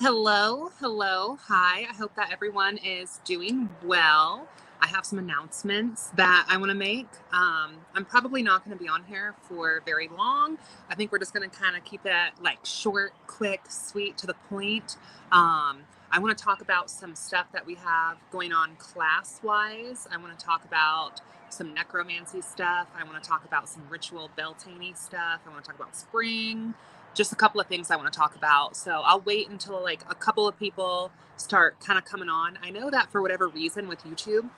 Hello, hello, hi. I hope that everyone is doing well. I have some announcements that I want to make. I'm probably not going to be on here for very long. I think we're just going to kind of keep it like short, quick, sweet, to the point. I want to talk about some stuff that we have going on class-wise. I want to talk about some necromancy stuff. I want to talk about some ritual Beltane stuff. I want to talk about spring, just a couple of things I want to talk about. So I'll wait until like a couple of people start kind of coming on. I know that for whatever reason with YouTube,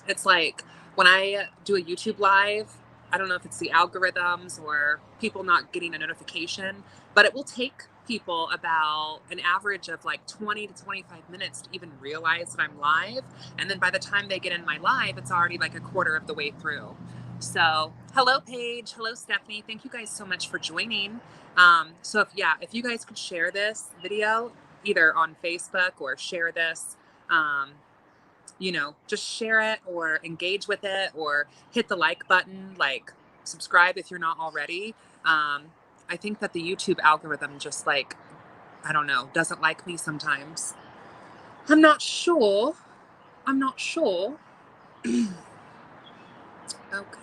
it's like when I do a YouTube live, I don't know if it's the algorithms or people not getting a notification, but it will take people about an average of like 20 to 25 minutes to even realize that I'm live. And then by the time they get in my live, it's already like a quarter of the way through. So hello, Paige. Hello, Stephanie. Thank you guys so much for joining. If you guys could share this video either on Facebook or share this, just share it or engage with it or hit the like button, like subscribe if you're not already. I think that the YouTube algorithm just like, I don't know, doesn't like me sometimes. I'm not sure. Okay.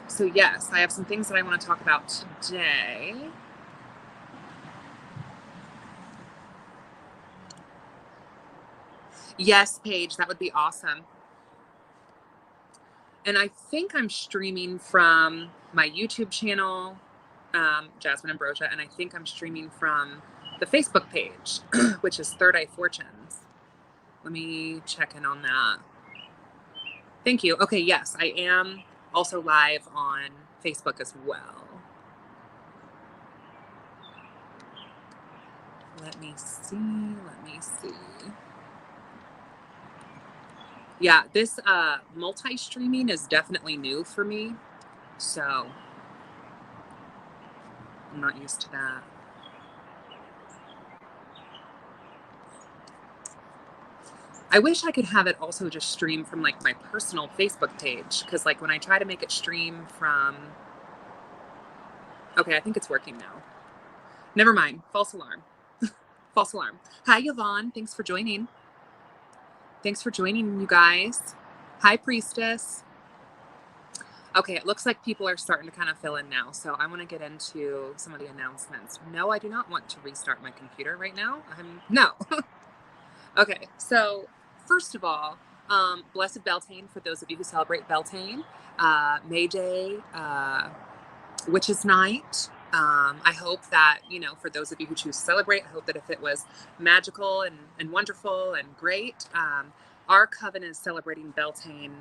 So yes, I have some things that I want to talk about today. Yes, Paige, that would be awesome. And I think I'm streaming from my YouTube channel, Jasmine Ambrosia, and I think I'm streaming from the Facebook page, which is Third Eye Fortunes. Let me check in on that. Thank you. Okay, yes, I am also live on Facebook as well. Let me see. Yeah, this multi-streaming is definitely new for me, so I'm not used to that. I wish I could have it also just stream from like my personal Facebook page, because like when I try to make it stream from, okay, I think it's working now. Never mind. False alarm. False alarm. Hi, Yvonne. Thanks for joining. You guys. Hi, Priestess. Okay, it looks like people are starting to kind of fill in now, so I want to get into some of the announcements. No, I do not want to restart my computer right now. No. Okay, so first of all, Blessed Beltane for those of you who celebrate Beltane, May Day, Witches' Night. I hope that, for those of you who choose to celebrate, I hope that if it was magical and wonderful and great, our coven is celebrating Beltane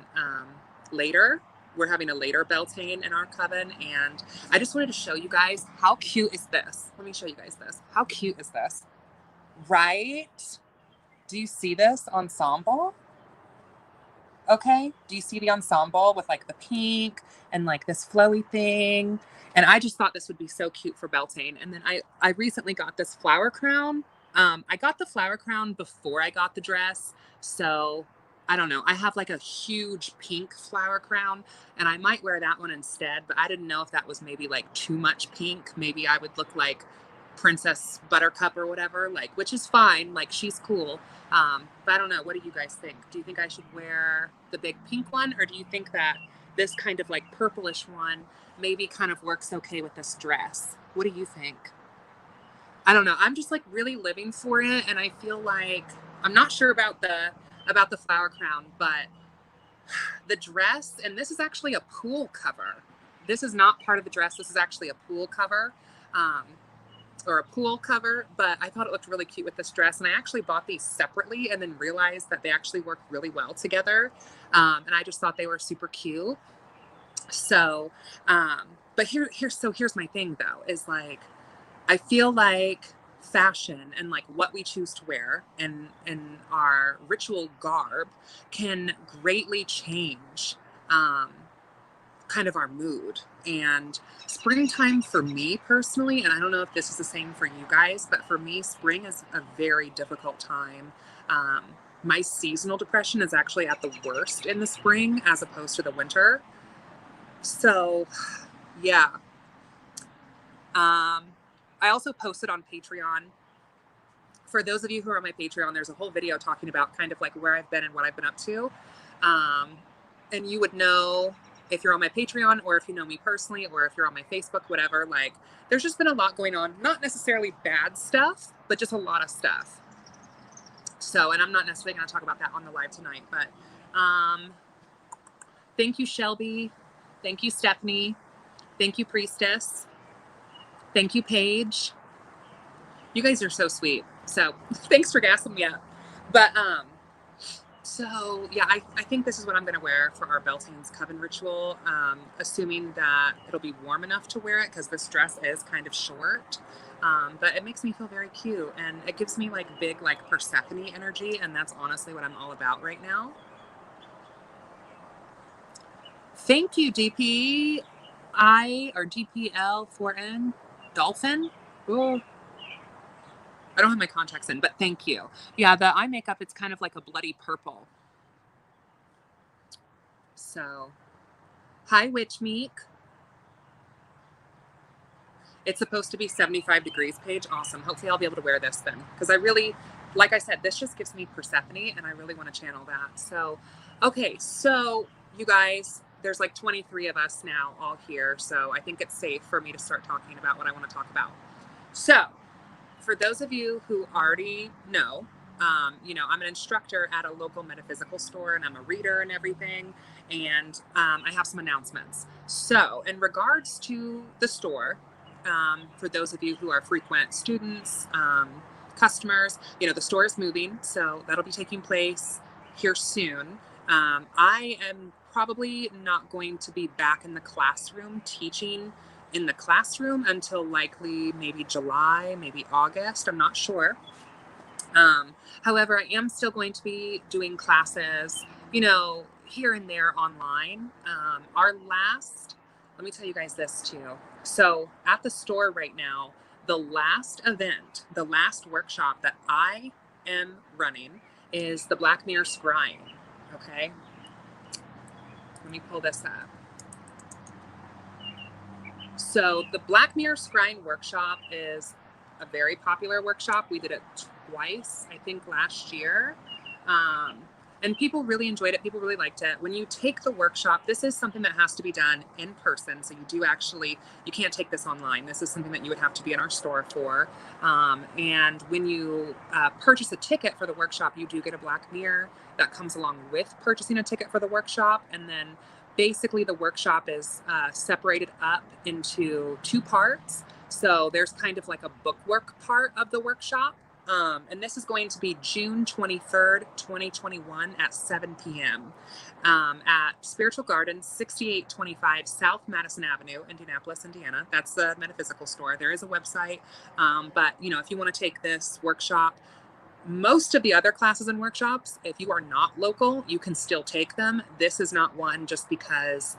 later. We're having a later Beltane in our coven, and I just wanted to show you guys how cute is this. Let me show you guys this. How cute is this? Right? Do you see this ensemble? Okay. Do you see the ensemble with like the pink and like this flowy thing? And I just thought this would be so cute for Beltane. And then I recently got this flower crown. I got the flower crown before I got the dress. So I don't know. I have like a huge pink flower crown and I might wear that one instead, but I didn't know if that was maybe like too much pink. Maybe I would look like Princess Buttercup or whatever, like, which is fine. Like, she's cool. But I don't know. What do you guys think? Do you think I should wear the big pink one, or do you think that this kind of like purplish one maybe kind of works okay with this dress? What do you think? I don't know. I'm just like really living for it, and I feel like I'm not sure about the flower crown, but the dress, and this is actually a pool cover. This is not part of the dress. This is actually a pool cover. Or a pool cover, but I thought it looked really cute with this dress. And I actually bought these separately and then realized that they actually work really well together. And I just thought they were super cute. So, but here's my thing though, is like, I feel like fashion and like what we choose to wear and our ritual garb can greatly change, kind of our mood. And springtime for me personally, and I don't know if this is the same for you guys, but for me, spring is a very difficult time. My seasonal depression is actually at the worst in the spring as opposed to the winter. So yeah. I also posted on Patreon for those of you who are on my Patreon, there's a whole video talking about kind of like where I've been and what I've been up to. And you would know if you're on my Patreon or if you know me personally or if you're on my Facebook, whatever, like there's just been a lot going on, not necessarily bad stuff, but just a lot of stuff. So, and I'm not necessarily going to talk about that on the live tonight, but thank you, Shelby. Thank you, Stephanie. Thank you, Priestess. Thank you, Paige. You guys are so sweet. So thanks for gassing me up. But so yeah, I think this is what I'm going to wear for our Beltane's Coven ritual, assuming that it'll be warm enough to wear it because this dress is kind of short. But it makes me feel very cute and it gives me like big like Persephone energy, and that's honestly what I'm all about right now. Thank you, DPI or DPL4N Dolphin. Oh, I don't have my contacts in, but thank you. Yeah, the eye makeup, it's kind of like a bloody purple. So, hi, Witch Meek. It's supposed to be 75 degrees, Paige. Awesome. Hopefully I'll be able to wear this then. Because I really, like I said, this just gives me Persephone and I really want to channel that. So, okay. So you guys, there's like 23 of us now all here. So I think it's safe for me to start talking about what I want to talk about. So for those of you who already know, you know, I'm an instructor at a local metaphysical store and I'm a reader and everything. And I have some announcements. So in regards to the store, for those of you who are frequent students, customers, you know, the store is moving. So that'll be taking place here soon. I am probably not going to be back in the classroom teaching in the classroom until likely maybe July, maybe August. I'm not sure. However, I am still going to be doing classes, you know, here and there online. Let me tell you guys this too. So at the store right now, the last event, the last workshop that I am running is the Black Mirror Scrying. Okay. Let me pull this up. So the Black Mirror Scrying workshop is a very popular workshop. We did it twice, I think last year. And people really enjoyed it. People really liked it. When you take the workshop, this is something that has to be done in person. So you do actually, you can't take this online. This is something that you would have to be in our store for. And when you purchase a ticket for the workshop, you do get a Black Mirror that comes along with purchasing a ticket for the workshop. And then basically the workshop is separated up into two parts. So there's kind of like a bookwork part of the workshop. And this is going to be June 23rd, 2021 at 7 p.m. At Spiritual Gardens, 6825 South Madison Avenue, Indianapolis, Indiana. That's the metaphysical store. There is a website. But, you know, if you want to take this workshop, most of the other classes and workshops, if you are not local, you can still take them. This is not one just because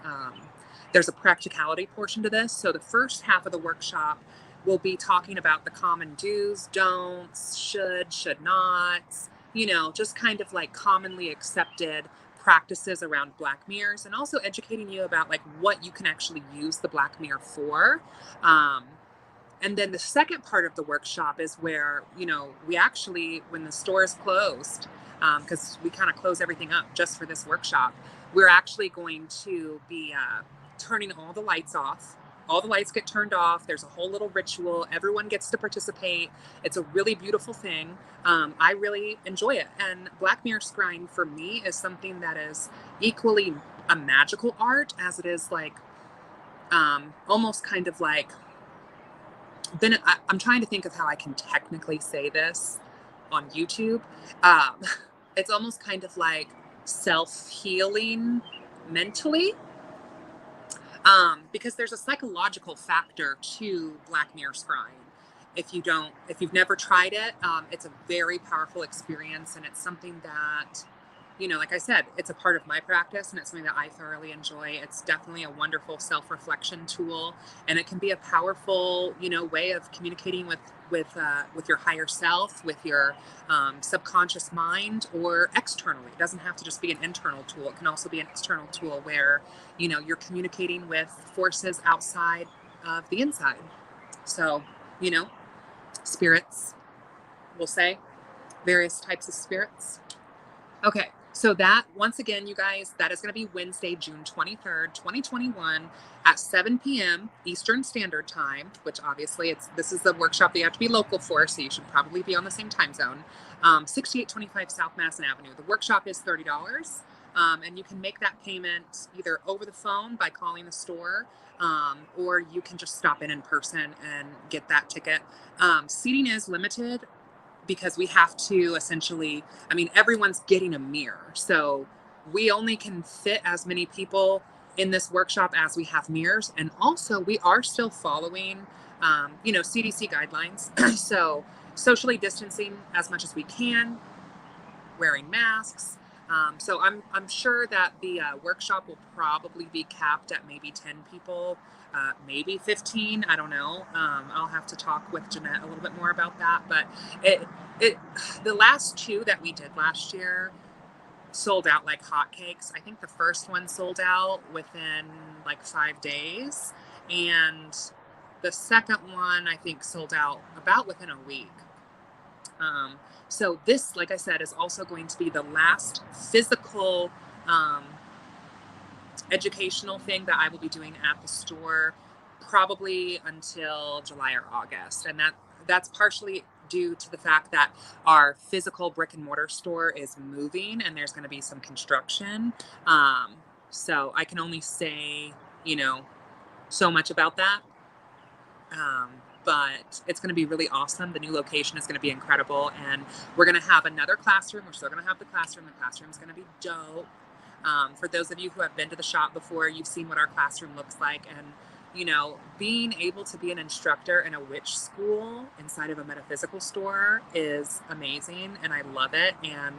there's a practicality portion to this. So the first half of the workshop, we'll be talking about the common do's, don'ts, should nots, you know, just kind of like commonly accepted practices around Black Mirrors, and also educating you about like what you can actually use the Black Mirror for. And then the second part of the workshop is where, you know, we actually, when the store is closed, because we kind of close everything up just for this workshop, we're actually going to be turning all the lights off. All the lights get turned off. There's a whole little ritual. Everyone gets to participate. It's a really beautiful thing. I really enjoy it. And Black Mirror Scrying for me is something that is equally a magical art as it is like almost kind of like, then I'm trying to think of how I can technically say this on YouTube. It's almost kind of like self-healing mentally. Because there's a psychological factor to Black Mirror Scrying. If you've never tried it, it's a very powerful experience, and it's something that, you know, like I said, it's a part of my practice and it's something that I thoroughly enjoy. It's definitely a wonderful self-reflection tool, and it can be a powerful, you know, way of communicating with your higher self, with your subconscious mind, or externally. It doesn't have to just be an internal tool. It can also be an external tool where, you know, you're communicating with forces outside of the inside. So, you know, spirits, we'll say, various types of spirits. Okay, so that, once again, you guys, that is going to be Wednesday, June 23rd, 2021 at 7 p.m. Eastern Standard Time, which obviously this is the workshop that you have to be local for, so you should probably be on the same time zone. 6825 South Madison Avenue. The workshop is $30, and you can make that payment either over the phone by calling the store, or you can just stop in person and get that ticket. Seating is limited, because we have to essentially, I mean, everyone's getting a mirror. So we only can fit as many people in this workshop as we have mirrors. And also we are still following, CDC guidelines. So socially distancing as much as we can, wearing masks. So I'm sure that the workshop will probably be capped at maybe 10 people, maybe 15. I don't know. I'll have to talk with Jeanette a little bit more about that. But the last two that we did last year sold out like hotcakes. I think the first one sold out within like 5 days, and the second one I think sold out about within a week. So this, like I said, is also going to be the last physical educational thing that I will be doing at the store, probably until July or August. And that's partially due to the fact that our physical brick and mortar store is moving and there's going to be some construction. So I can only say, so much about that. But it's going to be really awesome. The new location is going to be incredible. And we're going to have another classroom. We're still going to have the classroom. The classroom is going to be dope. For those of you who have been to the shop before, you've seen what our classroom looks like. And, being able to be an instructor in a witch school inside of a metaphysical store is amazing. And I love it. And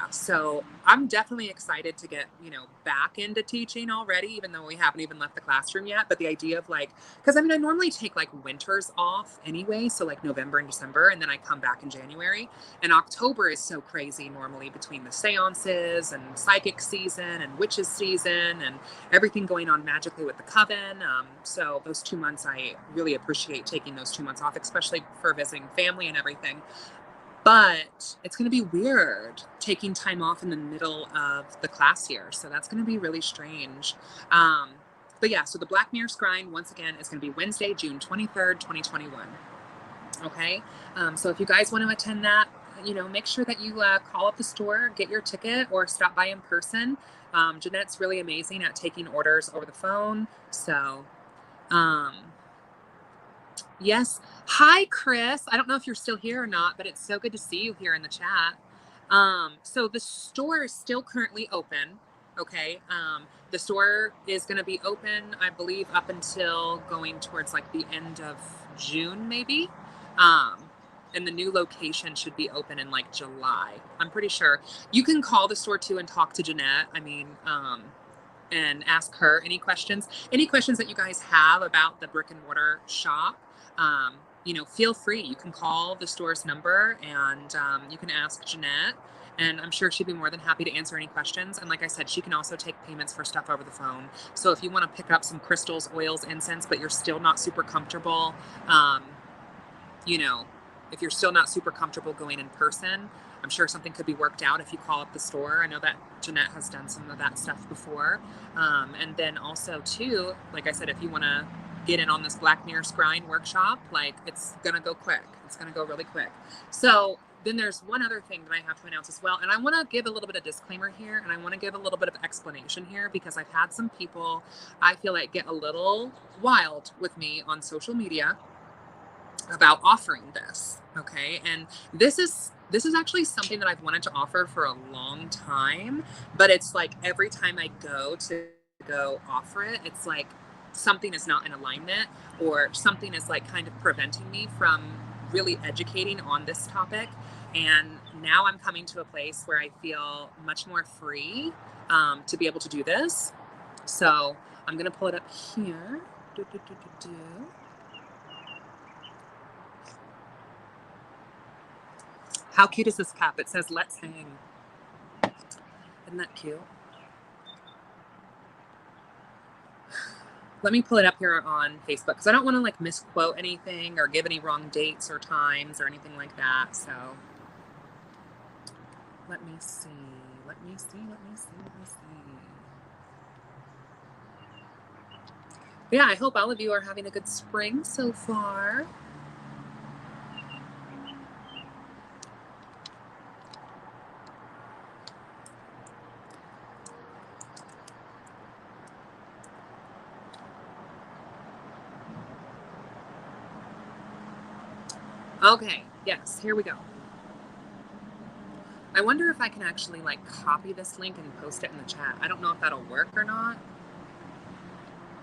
so I'm definitely excited to get, back into teaching already, even though we haven't even left the classroom yet. But the idea of because I normally take winters off anyway. So November and December, and then I come back in January, and October is so crazy normally between the seances and psychic season and witches season and everything going on magically with the coven. So those 2 months, I really appreciate taking those 2 months off, especially for visiting family and everything. But it's going to be weird taking time off in the middle of the class year. So that's going to be really strange. But yeah, so the Black Mirror Scrying, once again, is going to be Wednesday, June 23rd, 2021. Okay. So if you guys want to attend that, make sure that you call up the store, get your ticket, or stop by in person. Jeanette's really amazing at taking orders over the phone. So, yes. Hi, Chris. I don't know if you're still here or not, but it's so good to see you here in the chat. So the store is still currently open. Okay. The store is going to be open, I believe, up until going towards the end of June, maybe. And the new location should be open in July. I'm pretty sure. You can call the store too and talk to Jeanette. And ask her any questions that you guys have about the brick and mortar shop. Feel free. You can call the store's number and you can ask Jeanette, and I'm sure she'd be more than happy to answer any questions. And like I said, she can also take payments for stuff over the phone. So if you want to pick up some crystals, oils, incense, but you're still not super comfortable, if you're still not super comfortable going in person, I'm sure something could be worked out if you call up the store. I know that Jeanette has done some of that stuff before. And then also too, like I said, if you want to get in on this Black Mirror Scrying workshop, it's going to go quick. It's going to go really quick. So then there's one other thing that I have to announce as well. And I want to give a little bit of disclaimer here, and I want to give a little bit of explanation here, because I've had some people, I feel get a little wild with me on social media about offering this. Okay. And this is actually something that I've wanted to offer for a long time, but it's every time I go offer it, it's something is not in alignment, or something is kind of preventing me from really educating on this topic. And now I'm coming to a place where I feel much more free to be able to do this. So I'm going to pull it up here. How cute is this cap? It says, "Let's hang." Isn't that cute? let me pull it up here on Facebook because I don't want to like misquote anything or give any wrong dates or times or anything like that. So let me see. Let me see. Yeah, I hope all of you are having a good spring so far. Okay, yes, here we go. I wonder if I can actually like copy this link and post it in the chat. I don't know if that'll work or not.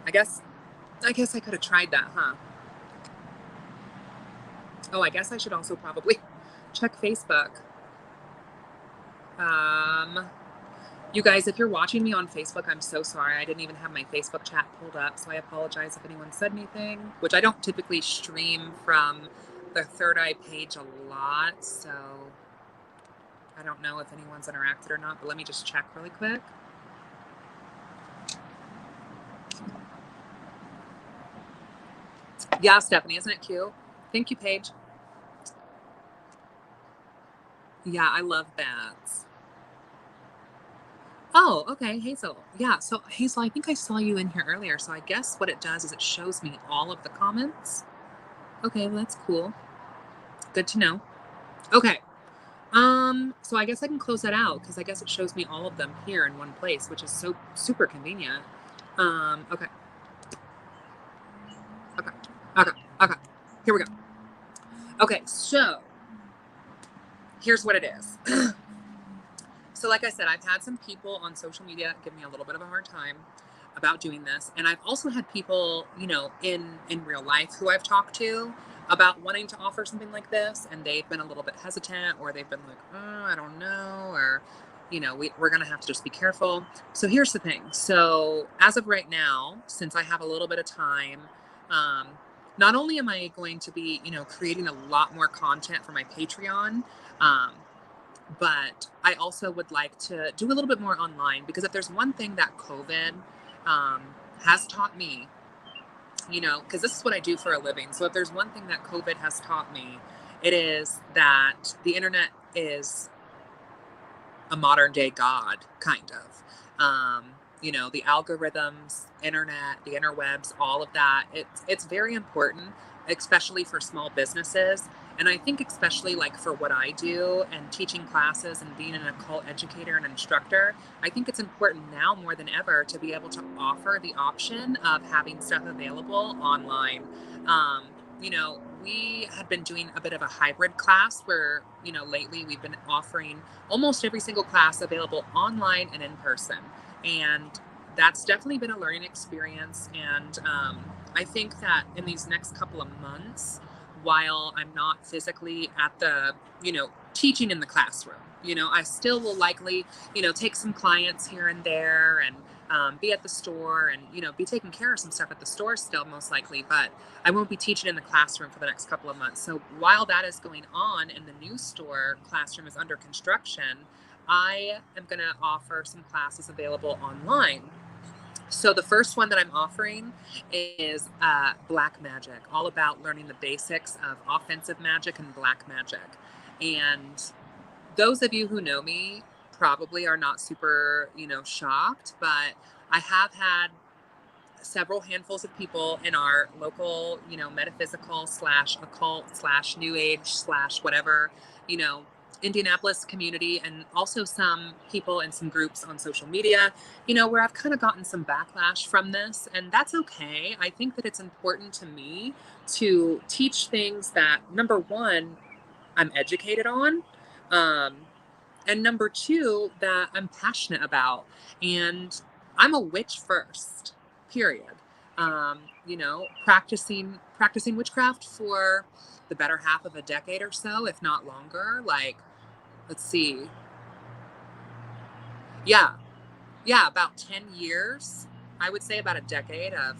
I guess I could have tried that, huh? Oh, I guess I should also probably check Facebook. You guys, if you're watching me on Facebook, I'm so sorry. I didn't even have my Facebook chat pulled up, so I apologize if anyone said anything, which I don't typically stream from the Third Eye page a lot, so I don't know if anyone's interacted or not, but let me just check really quick. Yeah, Stephanie, isn't it cute? Thank you, Paige. Yeah, I love bats. Oh, okay, Hazel. Yeah, so Hazel, I think I saw you in here earlier. So I guess what it does is it shows me all of the comments. Okay, well, that's cool. Good to know. Okay. So I guess I can close that out because I guess it shows me all of them here in one place, which is so super convenient. Okay. Here we go. Okay, so here's what it is. So like I said, I've had some people on social media give me a little bit of a hard time about doing this. And I've also had people, in real life who I've talked to about wanting to offer something like this. And they've been a little bit hesitant, or they've been like, oh, I don't know, or, we're going to have to just be careful. So here's the thing. So as of right now, since I have a little bit of time, not only am I going to be, creating a lot more content for my Patreon, but I also would like to do a little bit more online, because if there's one thing that COVID has taught me, because this is what I do for a living. So if there's one thing that COVID has taught me, it is that the internet is a modern day God, kind of. The algorithms, internet, the interwebs, all of that. It's very important, especially for small businesses. And I think especially like for what I do and teaching classes and being an occult educator and instructor, I think it's important now more than ever to be able to offer the option of having stuff available online. We had been doing a bit of a hybrid class where, lately we've been offering almost every single class available online and in person. And that's definitely been a learning experience. And I think that in these next couple of months, while I'm not physically at the, teaching in the classroom, I still will likely, take some clients here and there and be at the store and, be taking care of some stuff at the store still, most likely, but I won't be teaching in the classroom for the next couple of months. So while that is going on and the new store classroom is under construction, I am going to offer some classes available online. So the first one that I'm offering is Black Magic, all about learning the basics of offensive magic and black magic. And those of you who know me probably are not super, shocked, but I have had several handfuls of people in our local, metaphysical / occult / new age / whatever, Indianapolis community, and also some people in some groups on social media, where I've kind of gotten some backlash from this, and that's okay. I think that it's important to me to teach things that, number one, I'm educated on, and number two, that I'm passionate about. And I'm a witch first, period. Practicing witchcraft for the better half of a decade or so, if not longer. Like, let's see. Yeah, about 10 years. I would say about a decade of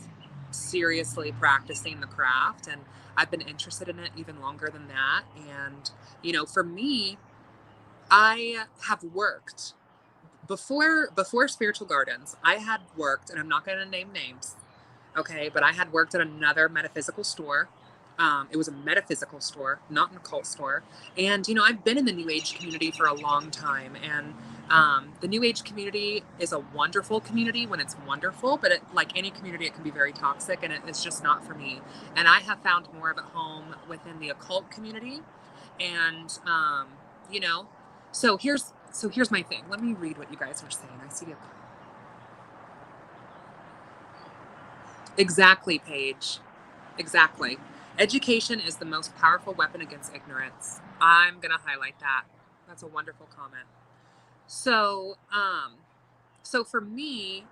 seriously practicing the craft. And I've been interested in it even longer than that. And, for me, I have worked before Spiritual Gardens. I had worked, and I'm not going to name names. Okay. But I had worked at another metaphysical store. It was a metaphysical store, not an occult store. And, I've been in the New Age community for a long time. And the New Age community is a wonderful community when it's wonderful, but like any community, it can be very toxic, and it's just not for me. And I have found more of a home within the occult community. And, you know, so here's my thing. Let me read what you guys are saying. I see it. Exactly, Paige. Exactly. Education is the most powerful weapon against ignorance. I'm going to highlight that. That's a wonderful comment. So for me,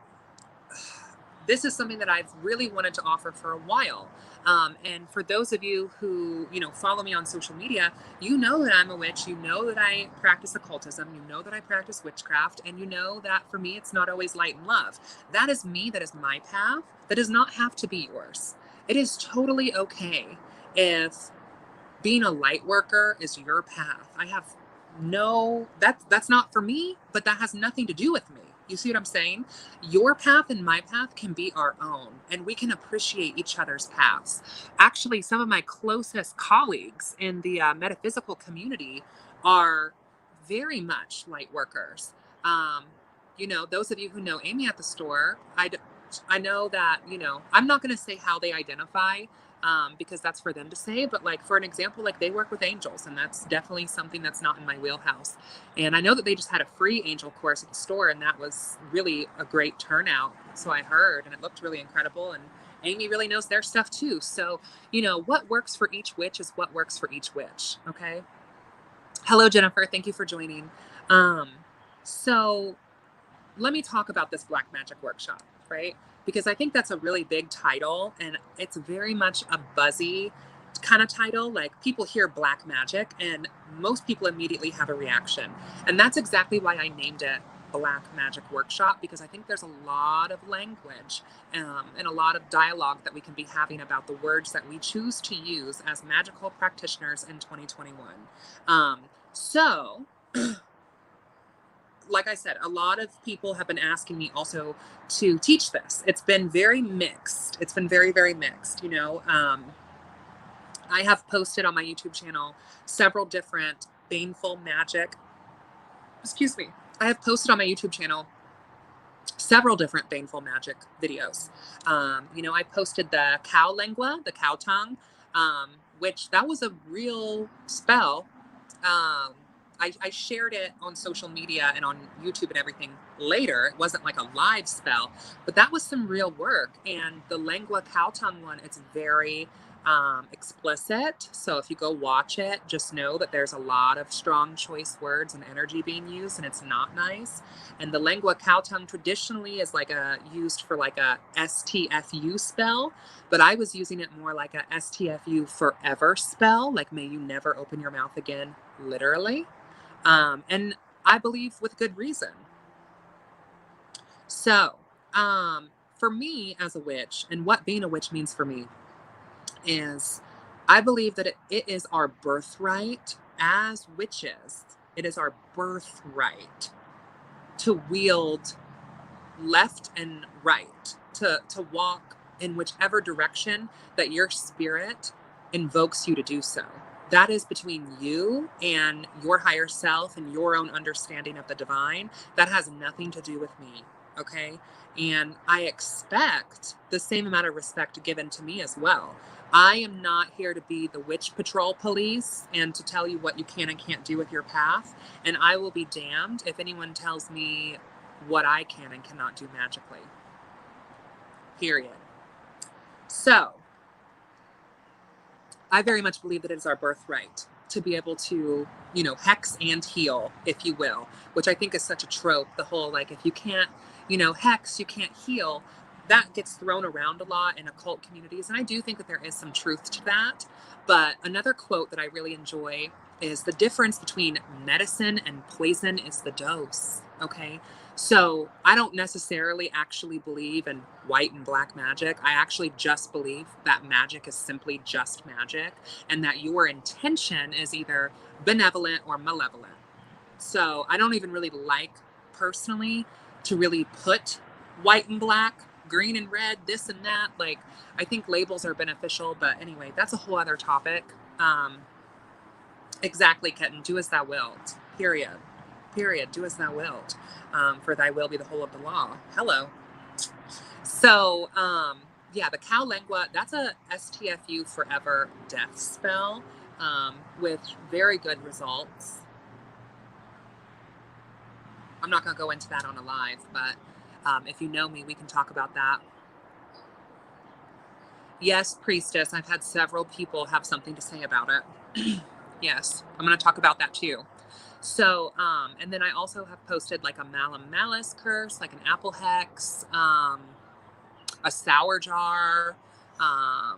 this is something that I've really wanted to offer for a while. And for those of you who, follow me on social media, you know that I'm a witch. You know that I practice occultism. You know that I practice witchcraft. And you know that for me, it's not always light and love. That is me. That is my path. That does not have to be yours. It is totally okay if being a light worker is your path. That's not for me, but that has nothing to do with me. You see what I'm saying? Your path and my path can be our own, and we can appreciate each other's paths. Actually, some of my closest colleagues in the metaphysical community are very much light workers. Those of you who know Amy at the store, I know that, I'm not going to say how they identify, because that's for them to say. But like, for an example, like they work with angels, and that's definitely something that's not in my wheelhouse. And I know that they just had a free angel course at the store, and that was really a great turnout. So I heard, and it looked really incredible. And Amy really knows their stuff too. So, what works for each witch is what works for each witch. Okay. Hello, Jennifer. Thank you for joining. So let me talk about this Black Magic Workshop, right? Because I think that's a really big title, and it's very much a buzzy kind of title. Like, people hear Black Magic and most people immediately have a reaction. And that's exactly why I named it Black Magic Workshop, because I think there's a lot of language and a lot of dialogue that we can be having about the words that we choose to use as magical practitioners in 2021. Like I said, a lot of people have been asking me also to teach this. It's been very mixed. It's been very, very mixed. I have posted on my YouTube channel several different baneful magic. Excuse me. I have posted on my YouTube channel several different baneful magic videos. I posted the cow lengua, the cow tongue, which that was a real spell. I shared it on social media and on YouTube and everything later. It wasn't like a live spell, but that was some real work. And the lengua cow tongue one, it's very explicit. So if you go watch it, just know that there's a lot of strong choice words and energy being used, and it's not nice. And the lengua cow tongue traditionally is used for like a STFU spell, but I was using it more like a STFU forever spell, like may you never open your mouth again, literally. And I believe with good reason. So, for me as a witch, and what being a witch means for me is I believe that it is our birthright as witches. It is our birthright to wield left and right, to walk in whichever direction that your spirit invokes you to do so. That is between you and your higher self and your own understanding of the divine. That has nothing to do with me. Okay. And I expect the same amount of respect given to me as well. I am not here to be the witch patrol police and to tell you what you can and can't do with your path. And I will be damned if anyone tells me what I can and cannot do magically. Period. So, I very much believe that it is our birthright to be able to, hex and heal, if you will, which I think is such a trope. The whole, like, if you can't, hex, you can't heal. That gets thrown around a lot in occult communities. And I do think that there is some truth to that. But another quote that I really enjoy is the difference between medicine and poison is the dose. Okay. So I don't necessarily actually believe in white and black magic. I actually just believe that magic is simply just magic, and that your intention is either benevolent or malevolent. So I don't even really like personally to really put white and black. green and red, this and that. Like, I think labels are beneficial, but anyway, that's a whole other topic. Exactly, Kitten. Do as thou wilt. Period. Period. Do as thou wilt. For thy will be the whole of the law. Hello. So, yeah, the cow lengua, that's a STFU forever death spell, with very good results. I'm not going to go into that on a live, but if you know me, we can talk about that. Yes, Priestess, I've had several people have something to say about it. Yes, I'm going to talk about that too. So, and then I also have posted like a Malum Malice curse, like an apple hex, a sour jar. I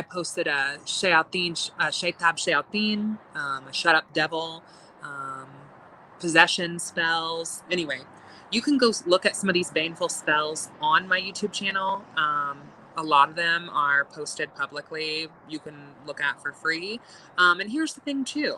posted a Sheatin, Shaitab Sheatin, a shut up devil, possession spells. Anyway, you can go look at some of these baneful spells on my YouTube channel. A lot of them are posted publicly. You can look at for free. And here's the thing too.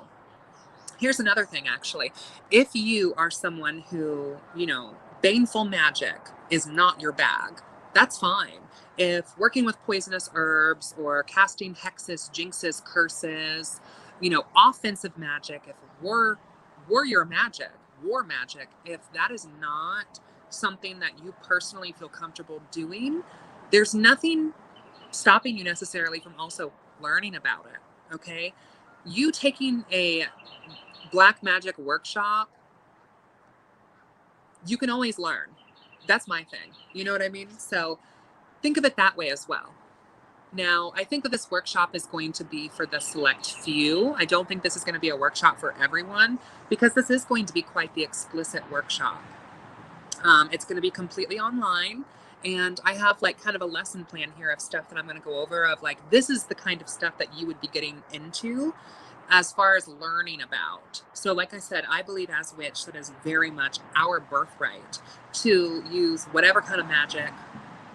Here's another thing, actually. If you are someone who, you know, baneful magic is not your bag, that's fine. If working with poisonous herbs or casting hexes, jinxes, curses, you know, offensive magic, if warrior magic, war magic, if that is not something that you personally feel comfortable doing, there's nothing stopping you necessarily from also learning about it, okay? You taking a black magic workshop, you can always learn. That's my thing. You know what I mean? So think of it that way as well. Now, I think that this workshop is going to be for the select few. I don't think this is going to be a workshop for everyone because this is going to be quite the explicit workshop. It's going to be completely online. And I have like kind of a lesson plan here of stuff that I'm going to go over of like, this is the kind of stuff that you would be getting into as far as learning about. So like I said, I believe as witch that is very much our birthright to use whatever kind of magic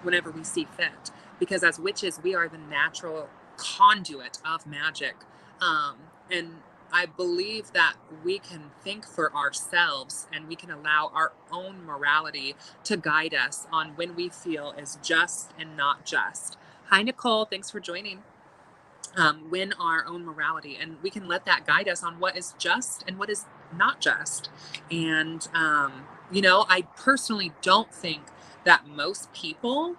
whenever we see fit. Because as witches, we are the natural conduit of magic. And I believe that we can think for ourselves and we can allow our own morality to guide us on when we feel is just and not just. Hi, Nicole. Thanks for joining. Win our own morality, and we can let that guide us on what is just and what is not just. And, you know, I personally don't think that most people,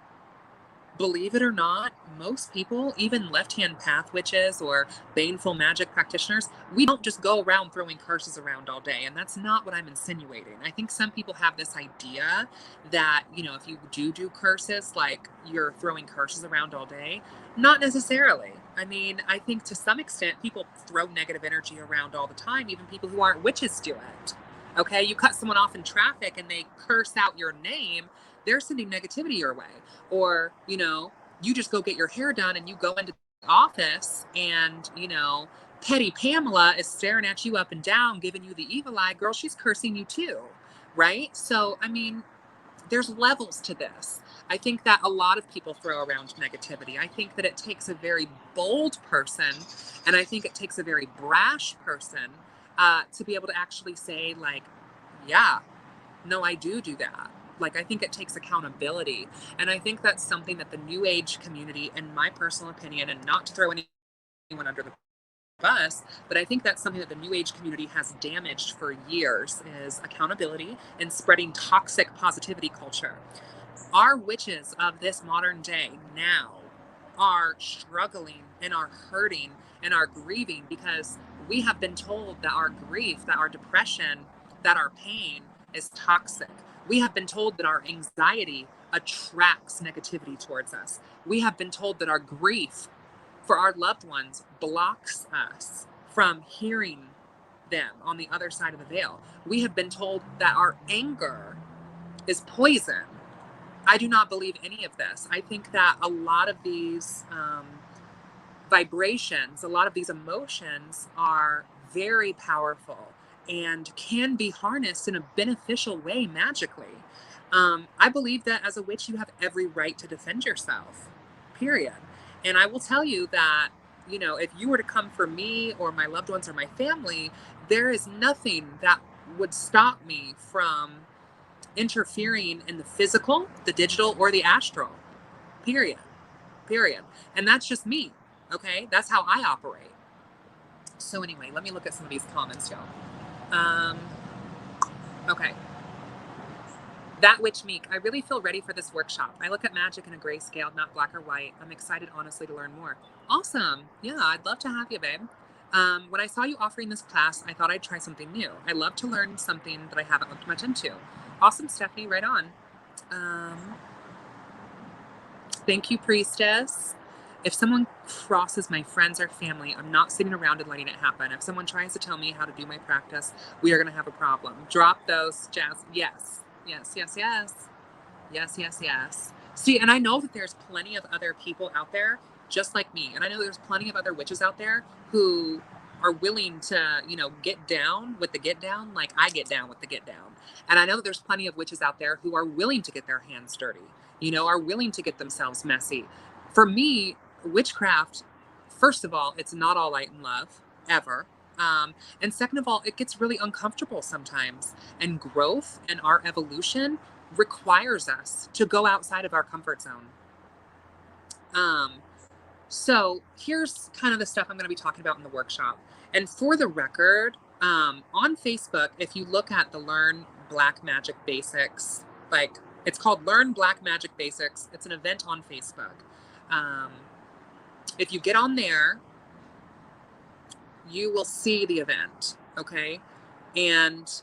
believe it or not, most people, even left-hand path witches or baneful magic practitioners, we don't just go around throwing curses around all day. And that's not what I'm insinuating. I think some people have this idea that, you know, if you do curses, like you're throwing curses around all day. Not necessarily. I mean, I think to some extent, people throw negative energy around all the time. Even people who aren't witches do it. Okay, you cut someone off in traffic and they curse out your name, they're sending negativity your way. Or, you know, you just go get your hair done and you go into the office and, you know, petty Pamela is staring at you up and down, giving you the evil eye. Girl, she's cursing you too, right? So, I mean, there's levels to this. I think that a lot of people throw around negativity. I think that it takes a very bold person, and I think it takes a very brash person to be able to actually say, like, yeah, no, I do that. Like, I think it takes accountability. And I think that's something that the New Age community, in my personal opinion, and not to throw anyone under the bus, but I think that's something that the New Age community has damaged for years, is accountability and spreading toxic positivity culture. Our witches of this modern day now are struggling and are hurting and are grieving because we have been told that our grief, that our depression, that our pain is toxic. We have been told that our anxiety attracts negativity towards us. We have been told that our grief for our loved ones blocks us from hearing them on the other side of the veil. We have been told that our anger is poison. I do not believe any of this. I think that a lot of these vibrations, a lot of these emotions are very powerful and can be harnessed in a beneficial way magically. I believe that as a witch, you have every right to defend yourself, period. And I will tell you that, you know, if you were to come for me or my loved ones or my family, there is nothing that would stop me from interfering in the physical, the digital, or the astral. Period. And that's just me. Okay. That's how I operate. So anyway, let me look at some of these comments, y'all. Okay. That Witch Meek, I really feel ready for this workshop. I look at magic in a grayscale, not black or white. I'm excited, honestly, to learn more. Awesome. Yeah, I'd love to have you, babe. When I saw you offering this class, I thought I'd try something new. I love to learn something that I haven't looked much into. Awesome, Stephanie, right on. Thank you, Priestess. If someone crosses my friends or family, I'm not sitting around and letting it happen. If someone tries to tell me how to do my practice, we are going to have a problem. Drop those, Jazz. Yes. See, and I know that there's plenty of other people out there just like me. And I know there's plenty of other witches out there who are willing to, get down with the get down like I get down with the get down. And I know that there's plenty of witches out there who are willing to get their hands dirty, are willing to get themselves messy. For me, witchcraft, first of all, it's not all light and love, ever. And second of all, it gets really uncomfortable sometimes. And growth and our evolution requires us to go outside of our comfort zone. So here's kind of the stuff I'm going to be talking about in the workshop. And for the record, on Facebook, if you look at the Learn Black Magic Basics, it's called Learn Black Magic Basics. It's an event on Facebook. If you get on there, you will see the event, okay? And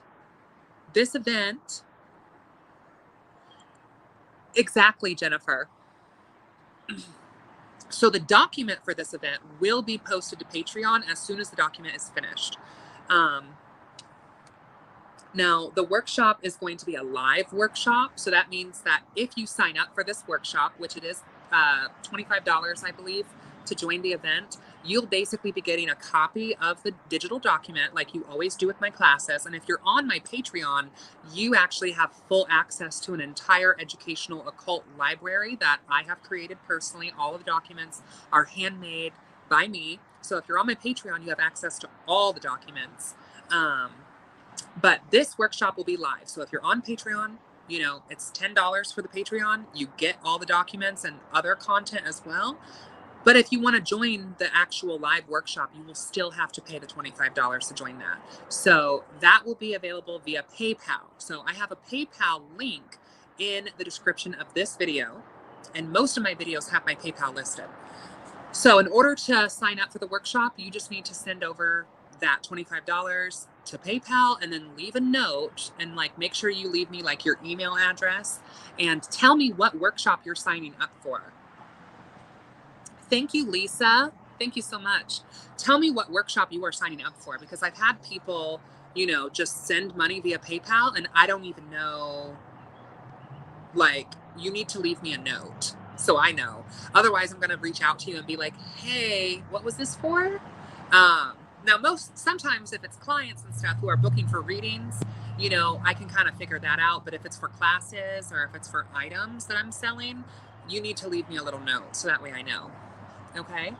this event, exactly, Jennifer. So the document for this event will be posted to Patreon as soon as the document is finished. Now, the workshop is going to be a live workshop. So that means that if you sign up for this workshop, which it is $25, I believe, to join the event, you'll basically be getting a copy of the digital document like you always do with my classes. And if you're on my Patreon, you actually have full access to an entire educational occult library that I have created personally. All of the documents are handmade by me. So if you're on my Patreon, you have access to all the documents. But this workshop will be live. So if you're on Patreon, it's $10 for the Patreon. You get all the documents and other content as well. But if you want to join the actual live workshop, you will still have to pay the $25 to join that. So that will be available via PayPal. So I have a PayPal link in the description of this video, and most of my videos have my PayPal listed. So in order to sign up for the workshop, you just need to send over that $25 to PayPal and then leave a note and make sure you leave me your email address and tell me what workshop you're signing up for. Thank you, Lisa. Thank you so much. Tell me what workshop you are signing up for, because I've had people, just send money via PayPal and I don't even know, you need to leave me a note so I know. Otherwise, I'm going to reach out to you and be like, hey, what was this for? Now, sometimes if it's clients and stuff who are booking for readings, I can kind of figure that out. But if it's for classes or if it's for items that I'm selling, you need to leave me a little note so that way I know. Okay.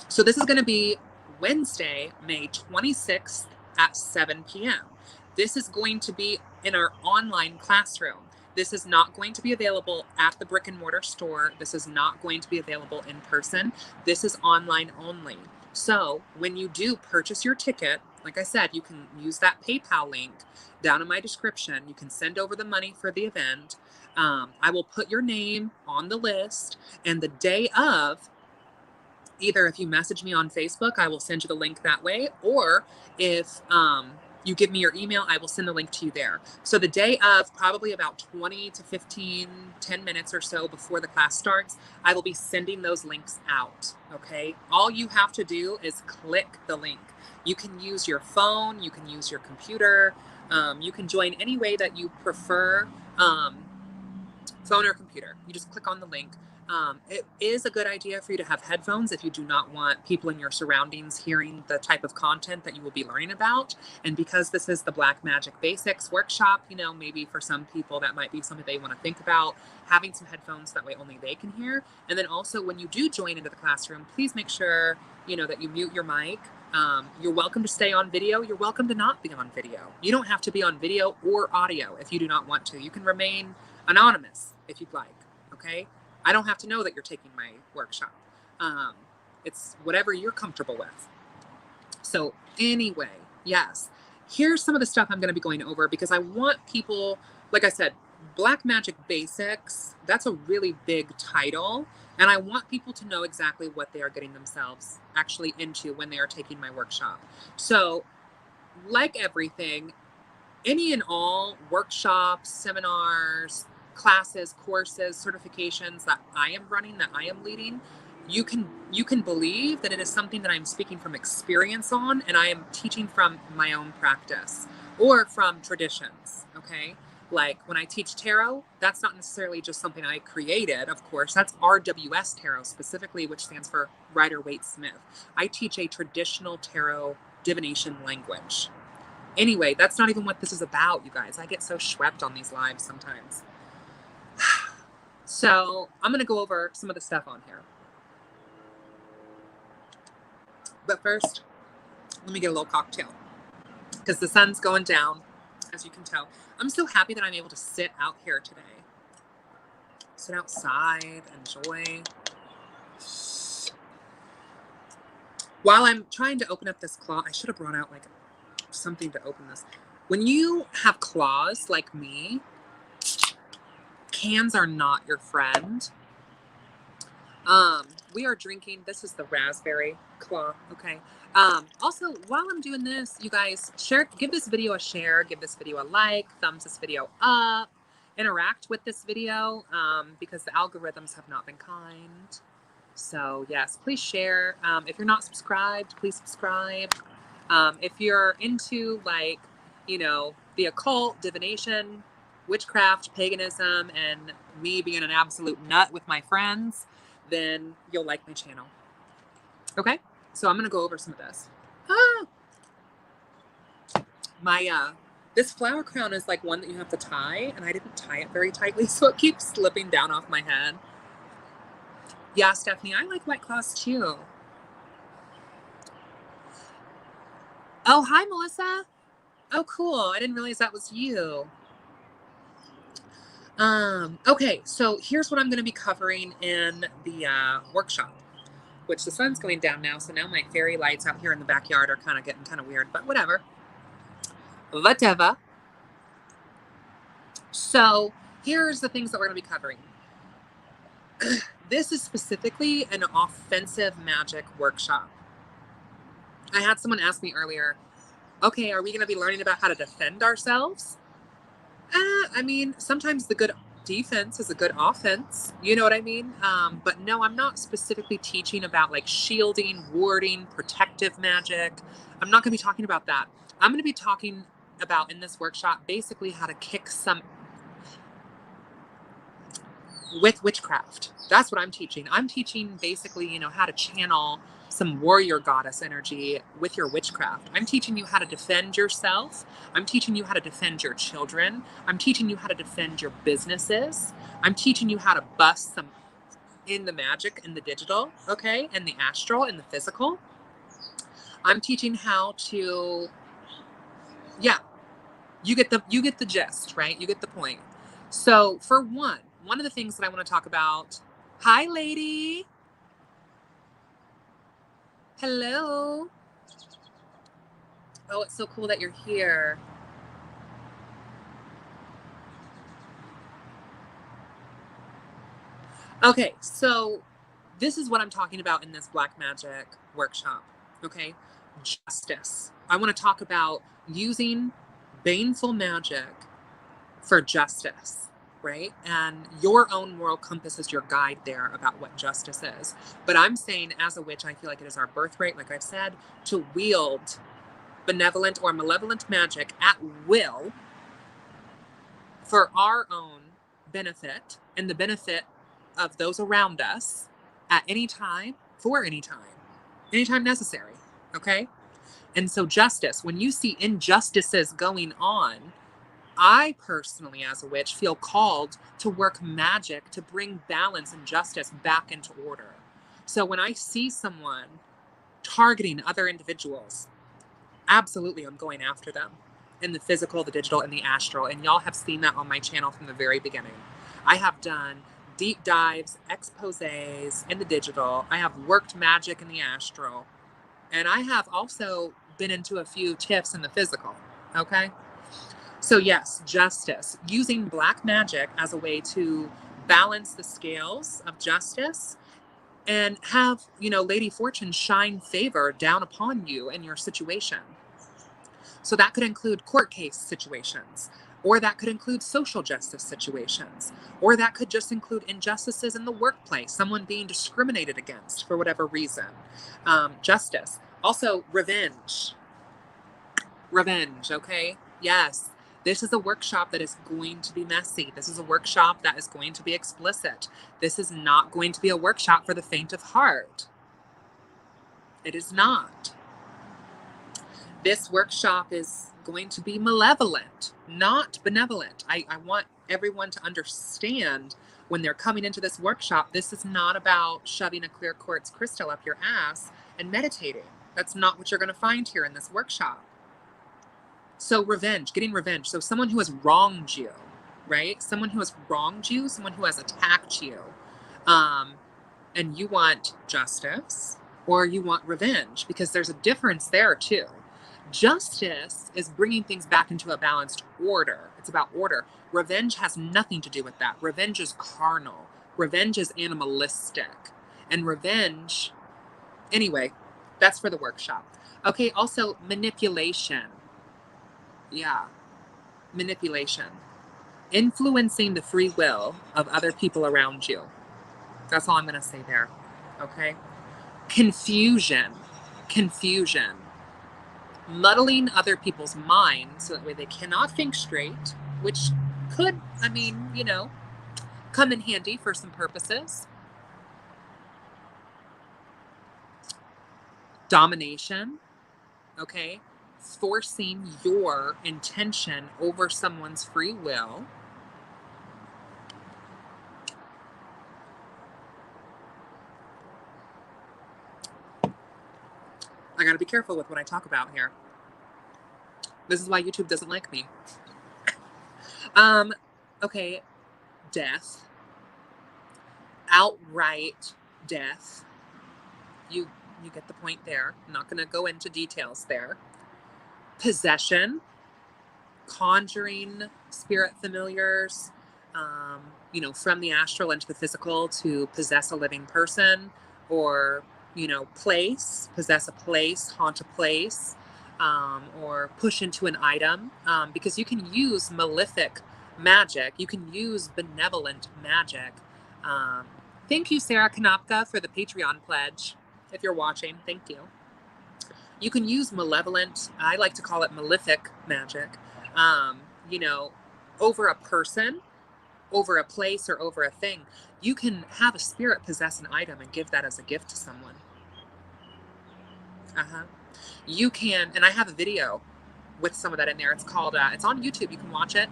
So this is going to be Wednesday, May 26th at 7 p.m. This is going to be in our online classroom. This is not going to be available at the brick and mortar store. This is not going to be available in person. This is online only. So when you do purchase your ticket, like I said, you can use that PayPal link down in my description. You can send over the money for the event. I will put your name on the list, and the day of, either if you message me on Facebook, I will send you the link that way, or if you give me your email, I will send the link to you there. So the day of, probably about 20 to 10 minutes or so before the class starts, I will be sending those links out, okay? All you have to do is click the link. You can use your phone, you can use your computer, you can join any way that you prefer, phone or computer. You just click on the link. It is a good idea for you to have headphones if you do not want people in your surroundings hearing the type of content that you will be learning about. And because this is the Black Magic Basics workshop, maybe for some people that might be something they want to think about, having some headphones, that way only they can hear. And then also when you do join into the classroom, please make sure, that you mute your mic. You're welcome to stay on video. You're welcome to not be on video. You don't have to be on video or audio if you do not want to. You can remain anonymous if you'd like, okay? I don't have to know that you're taking my workshop. It's whatever you're comfortable with. So anyway, yes, here's some of the stuff I'm going to be going over because I want people, like I said, Black Magic Basics, that's a really big title. And I want people to know exactly what they are getting themselves actually into when they are taking my workshop. So like everything, any and all workshops, seminars, classes, courses, certifications that I am running, that I am leading, you can believe that it is something that I'm speaking from experience on, and I am teaching from my own practice or from traditions, okay? Like when I teach tarot, that's not necessarily just something I created, of course. That's RWS Tarot specifically, which stands for Rider-Waite-Smith. I teach a traditional tarot divination language. Anyway, that's not even what this is about, you guys. I get so swept on these lives sometimes. So I'm going to go over some of the stuff on here. But first, let me get a little cocktail because the sun's going down, as you can tell. I'm so happy that I'm able to sit out here today. Sit outside, enjoy. While I'm trying to open up this claw, I should have brought out like something to open this. When you have claws like me, cans are not your friend. We are drinking, this is the raspberry claw, okay? Also, while I'm doing this, you guys give this video a share, give this video a like, thumbs this video up, interact with this video, because the algorithms have not been kind. So yes, please share. If you're not subscribed, please subscribe. If you're into like, you know, the occult, divination, witchcraft, paganism, and me being an absolute nut with my friends, then you'll like my channel. Okay, so I'm gonna go over some of this. This flower crown is like one that you have to tie, and I didn't tie it very tightly, so it keeps slipping down off my head. Yeah, Stephanie, I like White Claws too. Oh, hi, Melissa. Oh, cool. I didn't realize that was you. Okay, so here's what I'm going to be covering in the workshop, which the sun's going down now, so now my fairy lights out here in the backyard are kind of getting kind of weird, but whatever. Whatever. So here's the things that we're going to be covering. This is specifically an offensive magic workshop. I had someone ask me earlier, okay, are we going to be learning about how to defend ourselves? I mean, sometimes the good defense is a good offense. You know what I mean? But no, I'm not specifically teaching about like shielding, warding, protective magic. I'm not going to be talking about that. I'm going to be talking about in this workshop basically how to kick some with witchcraft. That's what I'm teaching. I'm teaching basically, you know, how to channel some warrior goddess energy with your witchcraft. I'm teaching you how to defend yourself. I'm teaching you how to defend your children. I'm teaching you how to defend your businesses. I'm teaching you how to bust some in the magic, in the digital, okay, and the astral, and the physical. I'm teaching how to, yeah, you get the gist, right? You get the point. So for one of the things that I want to talk about, hi lady. Hello. Oh, it's so cool that you're here. Okay, so this is what I'm talking about in this Black Magic workshop, okay? Justice. I want to talk about using baneful magic for justice, right? And your own moral compass is your guide there about what justice is. But I'm saying as a witch, I feel like it is our birthright, like I've said, to wield benevolent or malevolent magic at will for our own benefit and the benefit of those around us at any time, for any time, anytime necessary, okay? And so justice, when you see injustices going on, I personally, as a witch, feel called to work magic to bring balance and justice back into order. So when I see someone targeting other individuals. Absolutely, I'm going after them in the physical, the digital, and the astral. And y'all have seen that on my channel from the very beginning. I have done deep dives, exposés in the digital. I have worked magic in the astral. And I have also been into a few tiffs in the physical. Okay. So yes, justice, using black magic as a way to balance the scales of justice and have, Lady Fortune shine favor down upon you and your situation. So that could include court case situations, or that could include social justice situations, or that could just include injustices in the workplace, someone being discriminated against for whatever reason. Justice. Also, revenge. Revenge, okay? Yes. This is a workshop that is going to be messy. This is a workshop that is going to be explicit. This is not going to be a workshop for the faint of heart. It is not. This workshop is going to be malevolent, not benevolent. I want everyone to understand when they're coming into this workshop, this is not about shoving a clear quartz crystal up your ass and meditating. That's not what you're going to find here in this workshop. So revenge, getting revenge. So someone who has wronged you, right? Someone who has wronged you, someone who has attacked you, and you want justice or you want revenge, because there's a difference there too. Justice is bringing things back into a balanced order. It's about order. Revenge has nothing to do with that. Revenge is carnal. Revenge is animalistic. And revenge, anyway, that's for the workshop. Okay, also manipulation. Yeah, manipulation. Influencing the free will of other people around you. That's all I'm going to say there. Okay? Confusion. Muddling other people's minds so that way they cannot think straight, which could, come in handy for some purposes. Domination, okay? Forcing your intention over someone's free will. I got to be careful with what I talk about here. This is why YouTube doesn't like me. Okay, death. Outright death. You get the point there. I'm not going to go into details there. Possession. Conjuring spirit familiars, from the astral into the physical to possess a living person, or possess a place, haunt a place, or push into an item, because you can use malefic magic. You can use benevolent magic. Thank you, Sarah Kanopka, for the Patreon pledge. If you're watching, thank you. You can use malevolent, I like to call it malefic magic, over a person, over a place, or over a thing. You can have a spirit possess an item and give that as a gift to someone. You can, and I have a video with some of that in there. It's called, it's on YouTube. You can watch it.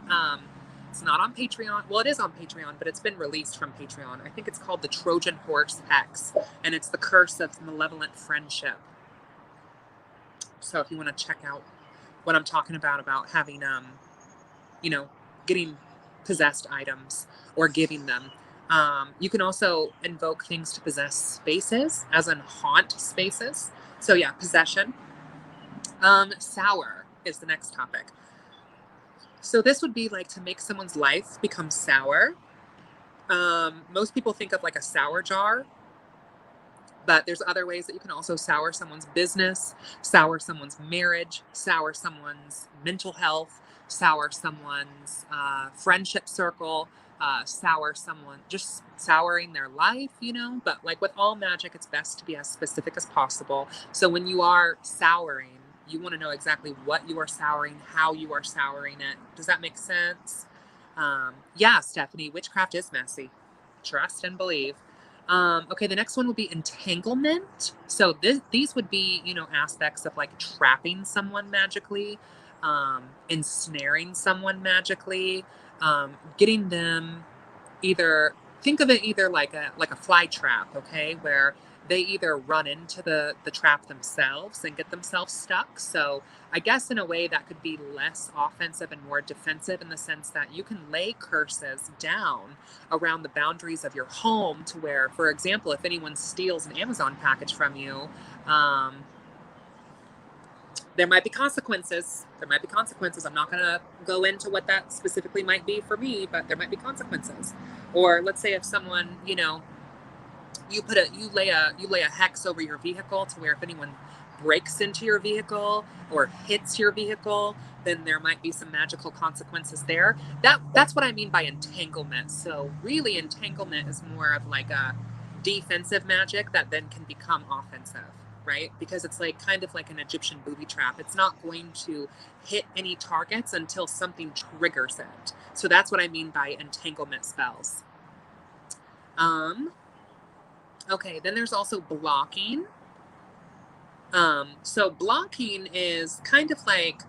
It's not on Patreon. Well, it is on Patreon, but it's been released from Patreon. I think it's called the Trojan Horse Hex, and it's the curse of malevolent friendship. So if you want to check out what I'm talking about having, getting possessed items or giving them. You can also invoke things to possess spaces, as in haunt spaces. So yeah, possession. Sour is the next topic. So this would be like to make someone's life become sour. Most people think of like a sour jar, but there's other ways that you can also sour someone's business, sour someone's marriage, sour someone's mental health, sour someone's friendship circle, sour someone, just souring their life, but like with all magic, it's best to be as specific as possible. So when you are souring, you want to know exactly what you are souring, how you are souring it. Does that make sense? Yeah, Stephanie, witchcraft is messy. Trust and believe. Okay, the next one will be entanglement. So these would be, aspects of like trapping someone magically, ensnaring someone magically, getting them think of it either like a fly trap, okay, where they either run into the trap themselves and get themselves stuck. So I guess in a way that could be less offensive and more defensive, in the sense that you can lay curses down around the boundaries of your home, to where, for example, if anyone steals an Amazon package from you, um, there might be consequences. There might be consequences. I'm not going to go into what that specifically might be for me, but there might be consequences. Or let's say if someone, you lay a hex over your vehicle, to where if anyone breaks into your vehicle or hits your vehicle, then there might be some magical consequences there. That's what I mean by entanglement. So really, entanglement is more of like a defensive magic that then can become offensive, right? Because it's like kind of like an Egyptian booby trap. It's not going to hit any targets until something triggers it. So that's what I mean by entanglement spells. Okay, then there's also blocking. So blocking is kind of like,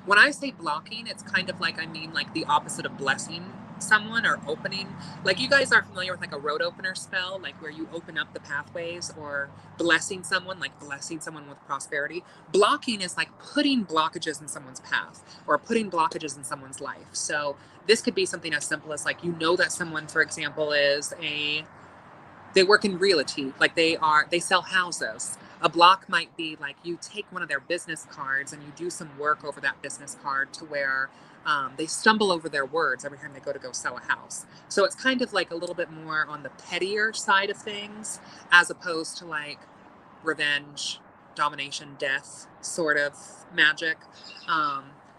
when I say blocking, it's kind of like, I mean like the opposite of blessing someone or opening. Like, you guys are familiar with like a road opener spell, like where you open up the pathways, or blessing someone, like blessing someone with prosperity. Blocking is like putting blockages in someone's path or putting blockages in someone's life. So this could be something as simple as like, that someone, for example, they work in realty, like they sell houses. A block might be like, you take one of their business cards and you do some work over that business card, to where they stumble over their words every time they go sell a house. So it's kind of like a little bit more on the pettier side of things, as opposed to like revenge, domination, death sort of magic.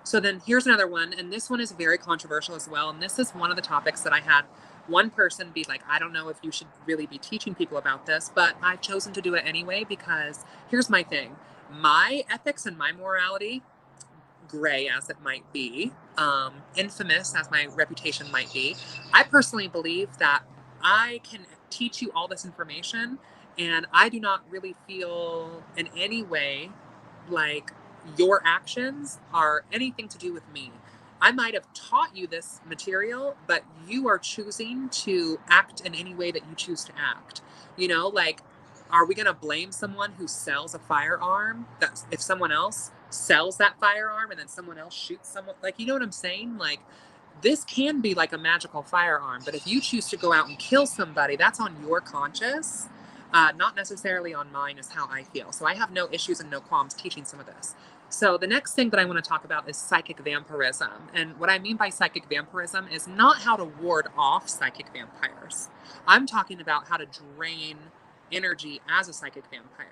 So then here's another one, and this one is very controversial as well. And this is one of the topics that I had one person be like, I don't know if you should really be teaching people about this, but I've chosen to do it anyway, because here's my thing. My ethics and my morality, gray as it might be, infamous as my reputation might be, I personally believe that I can teach you all this information, and I do not really feel in any way like your actions are anything to do with me. I might have taught you this material, but you are choosing to act in any way that you choose to act. Like, are we going to blame someone who sells a firearm that if someone else sells that firearm and then someone else shoots someone? Like, you know what I'm saying? Like, this can be like a magical firearm, but if you choose to go out and kill somebody, that's on your conscience. Not necessarily on mine, is how I feel. So I have no issues and no qualms teaching some of this. So the next thing that I want to talk about is psychic vampirism. And what I mean by psychic vampirism is not how to ward off psychic vampires. I'm talking about how to drain energy as a psychic vampire.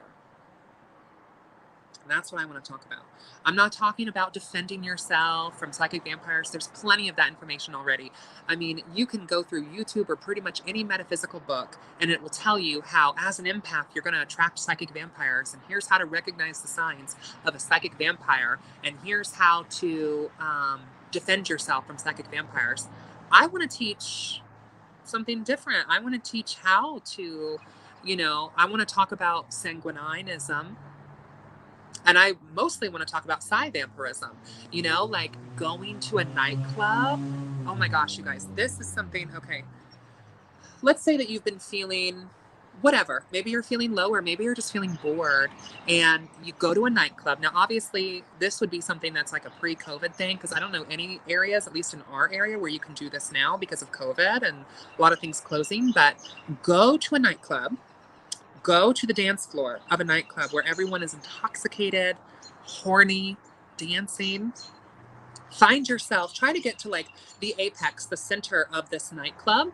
And that's what I want to talk about. I'm not talking about defending yourself from psychic vampires. There's plenty of that information already. I mean, you can go through YouTube or pretty much any metaphysical book, and it will tell you how, as an empath, you're going to attract psychic vampires. And here's how to recognize the signs of a psychic vampire. And here's how to defend yourself from psychic vampires. I want to teach something different. I want to teach how to, I want to talk about sanguinianism. And I mostly want to talk about psi vampirism, like going to a nightclub. Oh my gosh, you guys, this is something, okay. Let's say that you've been feeling whatever. Maybe you're feeling low, or maybe you're just feeling bored, and you go to a nightclub. Now, obviously, this would be something that's like a pre-COVID thing, because I don't know any areas, at least in our area, where you can do this now because of COVID and a lot of things closing. But go to a nightclub. Go to the dance floor of a nightclub where everyone is intoxicated, horny, dancing. Find yourself, try to get to like the apex, the center of this nightclub.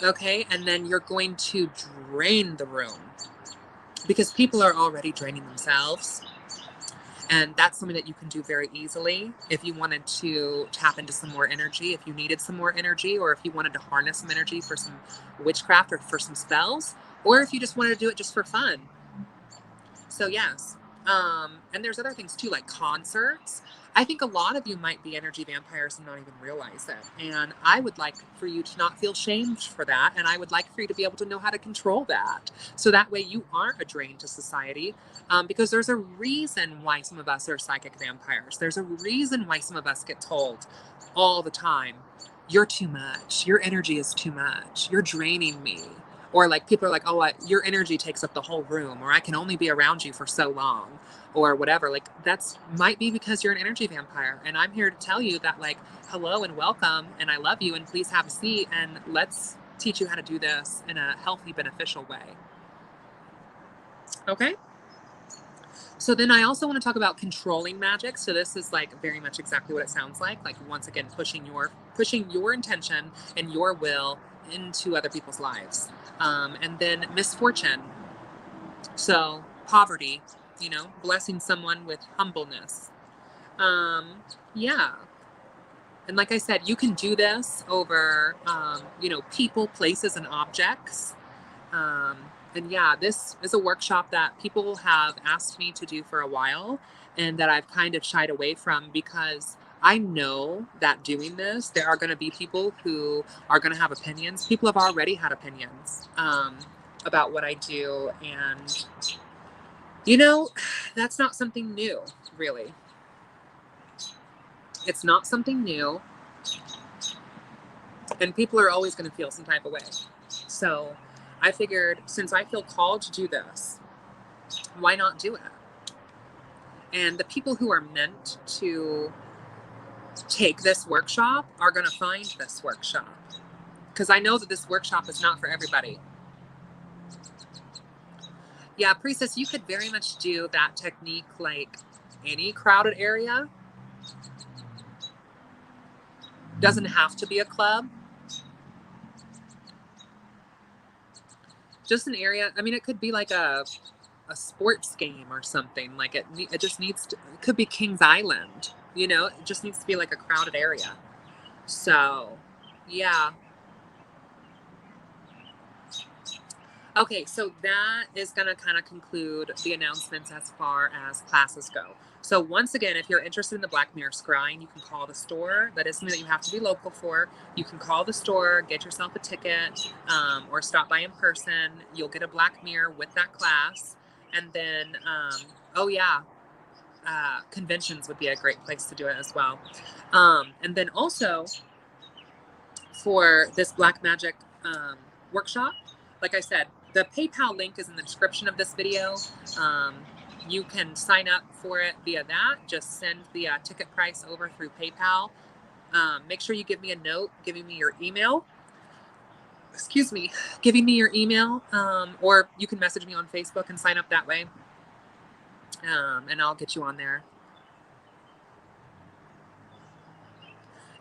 Okay, and then you're going to drain the room, because people are already draining themselves. And that's something that you can do very easily if you wanted to tap into some more energy, if you needed some more energy, or if you wanted to harness some energy for some witchcraft or for some spells, or if you just wanted to do it just for fun. So yes. And there's other things too, like concerts. I think a lot of you might be energy vampires and not even realize it. And I would like for you to not feel shamed for that. And I would like for you to be able to know how to control that. So that way you aren't a drain to society. Because there's a reason why some of us are psychic vampires. There's a reason why some of us get told all the time, you're too much. Your energy is too much. You're draining me. Or like people are like, oh, your energy takes up the whole room, or I can only be around you for so long, or whatever. Like that's might be because you're an energy vampire. And I'm here to tell you that, like, hello and welcome, and I love you, and please have a seat, and let's teach you how to do this in a healthy, beneficial way. Okay. So then I also want to talk about controlling magic. So this is like very much exactly what it sounds like once again, pushing your intention and your will into other people's lives. And then misfortune. So poverty, blessing someone with humbleness. Yeah. And like I said, you can do this over, people, places, and objects. And yeah, this is a workshop that people have asked me to do for a while, and that I've kind of shied away from because I know that doing this, there are going to be people who are going to have opinions. People have already had opinions about what I do. And, that's not something new, really. It's not something new. And people are always going to feel some type of way. So I figured, since I feel called to do this, why not do it? And the people who are meant to take this workshop are going to find this workshop. Because I know that this workshop is not for everybody. Yeah, Priestess, you could very much do that technique like any crowded area. Doesn't have to be a club. Just an area. I mean, it could be like a sports game or something. Like it just needs to, it could be Kings Island, it just needs to be like a crowded area. So yeah. Okay, so that is going to kind of conclude the announcements as far as classes go. So once again, if you're interested in the Black Mirror Scrying, you can call the store. That is something that you have to be local for. You can call the store, get yourself a ticket, or stop by in person. You'll get a Black Mirror with that class. And then, conventions would be a great place to do it as well. And then also for this Black Magic workshop, like I said, the PayPal link is in the description of this video. You can sign up for it via that. Just send the ticket price over through PayPal. Make sure you give me a note, giving me your email. Giving me your email, or you can message me on Facebook and sign up that way. And I'll get you on there.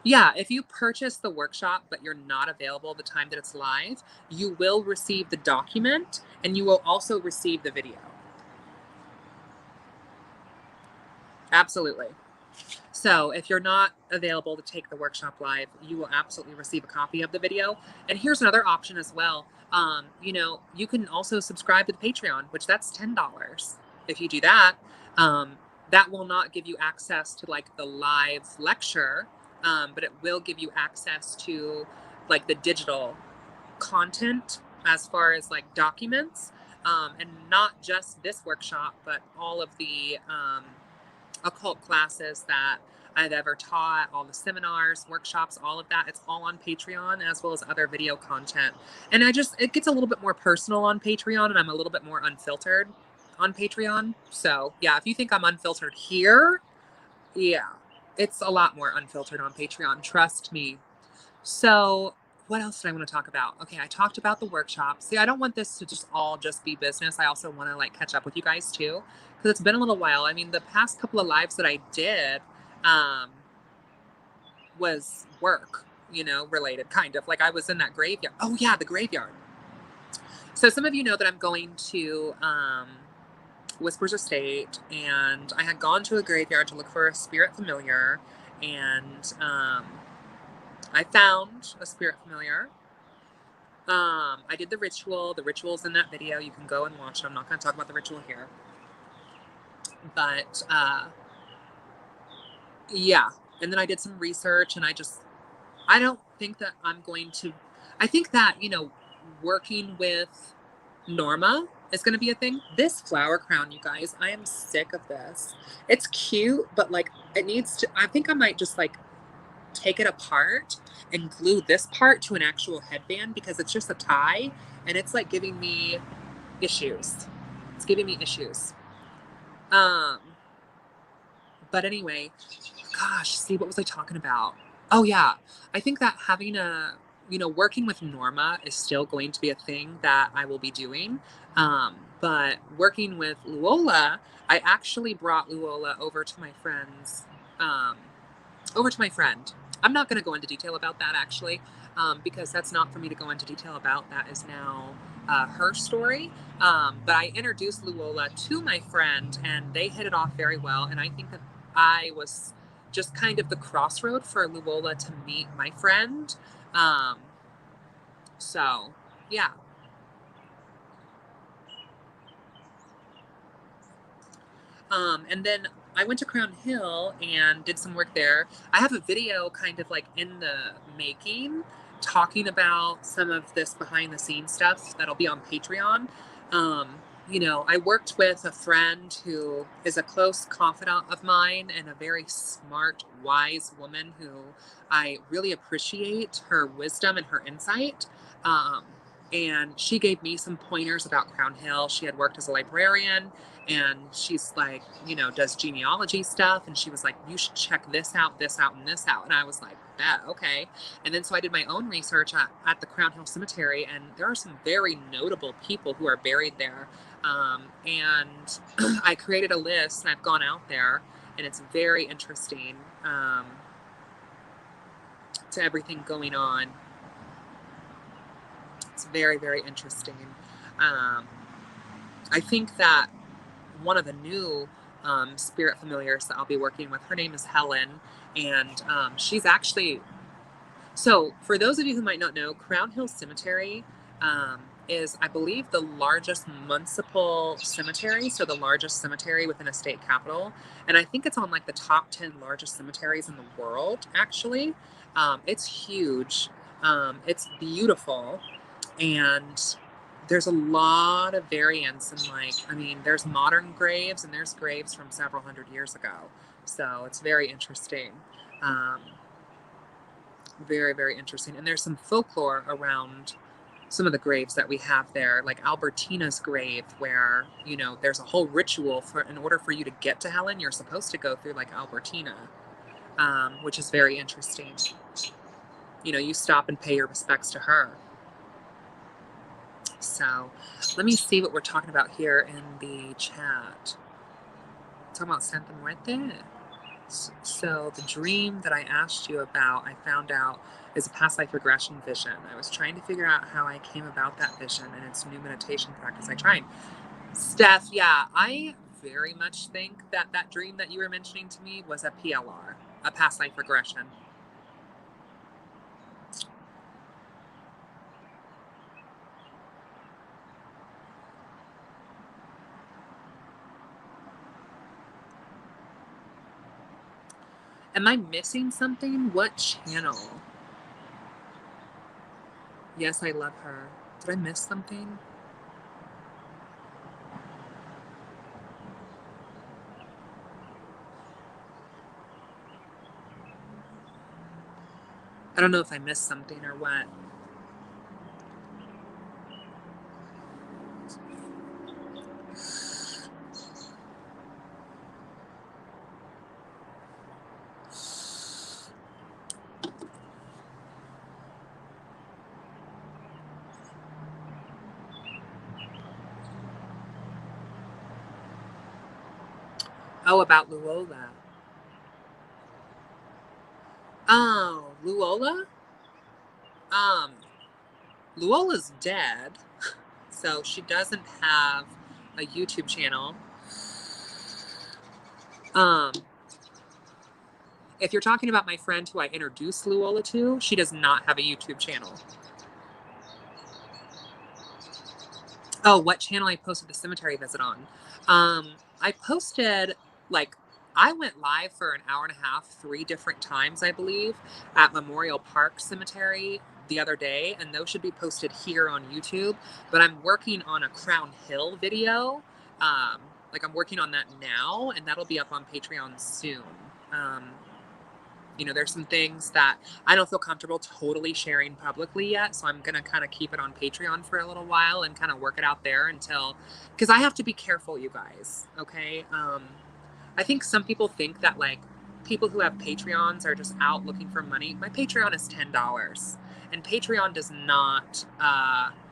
Yeah, if you purchase the workshop, but you're not available the time that it's live, you will receive the document, and you will also receive the video. Absolutely. So if you're not available to take the workshop live, you will absolutely receive a copy of the video. And here's another option as well. You can also subscribe to the Patreon, which that's $10. If you do that, that will not give you access to like the live lecture, but it will give you access to like the digital content as far as like documents, and not just this workshop, but all of the occult classes that I've ever taught, all the seminars, workshops, all of that. It's all on Patreon, as well as other video content. And it gets a little bit more personal on Patreon, and I'm a little bit more unfiltered on Patreon. So yeah, if you think I'm unfiltered here, yeah, it's a lot more unfiltered on Patreon. Trust me. So what else did I want to talk about? Okay, I talked about the workshop. See, I don't want this to just be business. I also want to like catch up with you guys too, because it's been a little while. I mean, the past couple of lives that I did was work, related, kind of. Like I was in that graveyard. Oh yeah, the graveyard. So some of you know that I'm going to Whispers Estate, and I had gone to a graveyard to look for a spirit familiar, and I found a spirit familiar. I did the ritual. The ritual's in that video. You can go and watch it. I'm not going to talk about the ritual here. But yeah. And then I did some research, and I don't think that I'm going to, I think that, working with Norma is going to be a thing. This flower crown, you guys, I am sick of this. It's cute, but like it needs to, I think I might just like take it apart and glue this part to an actual headband because it's just a tie and it's like giving me issues. It's giving me issues. But anyway, gosh, see, what was I talking about? Oh yeah, I think that having working with Norma is still going to be a thing that I will be doing. But working with Luola, I actually brought Luola um, over to my friend. I'm not going to go into detail about that actually, because that's not for me to go into detail about. That is now her story. But I introduced Luola to my friend, and they hit it off very well. And I think that I was just kind of the crossroad for Luola to meet my friend. Um, so, yeah. And then I went to Crown Hill and did some work there. I have a video kind of like in the making talking about some of this behind the scenes stuff that'll be on Patreon. Um, I worked with a friend who is a close confidant of mine and a very smart, wise woman who I really appreciate her wisdom and her insight. Um, and she gave me some pointers about Crown Hill. She had worked as a librarian and she's like, does genealogy stuff. And she was like, you should check this out, and this out. And I was like, yeah, okay. And then so I did my own research at the Crown Hill Cemetery, and there are some very notable people who are buried there. And I created a list, and I've gone out there, and it's very interesting to everything going on. It's very, very interesting. I think that one of the new spirit familiars that I'll be working with, her name is Helen, and she's actually, so for those of you who might not know, Crown Hill Cemetery is, I believe, the largest municipal cemetery, so the largest cemetery within a state capital, and I think it's on like the top 10 largest cemeteries in the world, actually. It's huge. It's beautiful, and there's a lot of variance and there's modern graves and there's graves from several hundred years ago. So it's very interesting. Very, very interesting. And there's some folklore around some of the graves that we have there, like Albertina's grave, where, there's a whole ritual in order for you to get to Helen, you're supposed to go through like Albertina, which is very interesting. You stop and pay your respects to her. So let me see what we're talking about here in the chat. Talking about Santa Muerte. So the dream that I asked you about, I found out is a past life regression vision. I was trying to figure out how I came about that vision, and it's new meditation practice I tried. Steph, yeah, I very much think that dream that you were mentioning to me was a PLR, a past life regression. Am I missing something? What channel? Yes, I love her. Did I miss something? I don't know if I missed something or what. Oh, about Luola. Oh, Luola? Luola's dead, so she doesn't have a YouTube channel. If you're talking about my friend who I introduced Luola to, she does not have a YouTube channel. Oh, what channel I posted the cemetery visit on? I posted, I went live for an hour and a half, 3 different times, I believe, at Memorial Park Cemetery the other day, and those should be posted here on YouTube. But I'm working on a Crown Hill video. I'm working on that now, and that'll be up on Patreon soon. There's some things that I don't feel comfortable totally sharing publicly yet. So I'm going to kind of keep it on Patreon for a little while and kind of work it out there until, because I have to be careful, you guys. Okay. I think some people think that like people who have Patreons are just out looking for money. My Patreon is $10, and Patreon does not,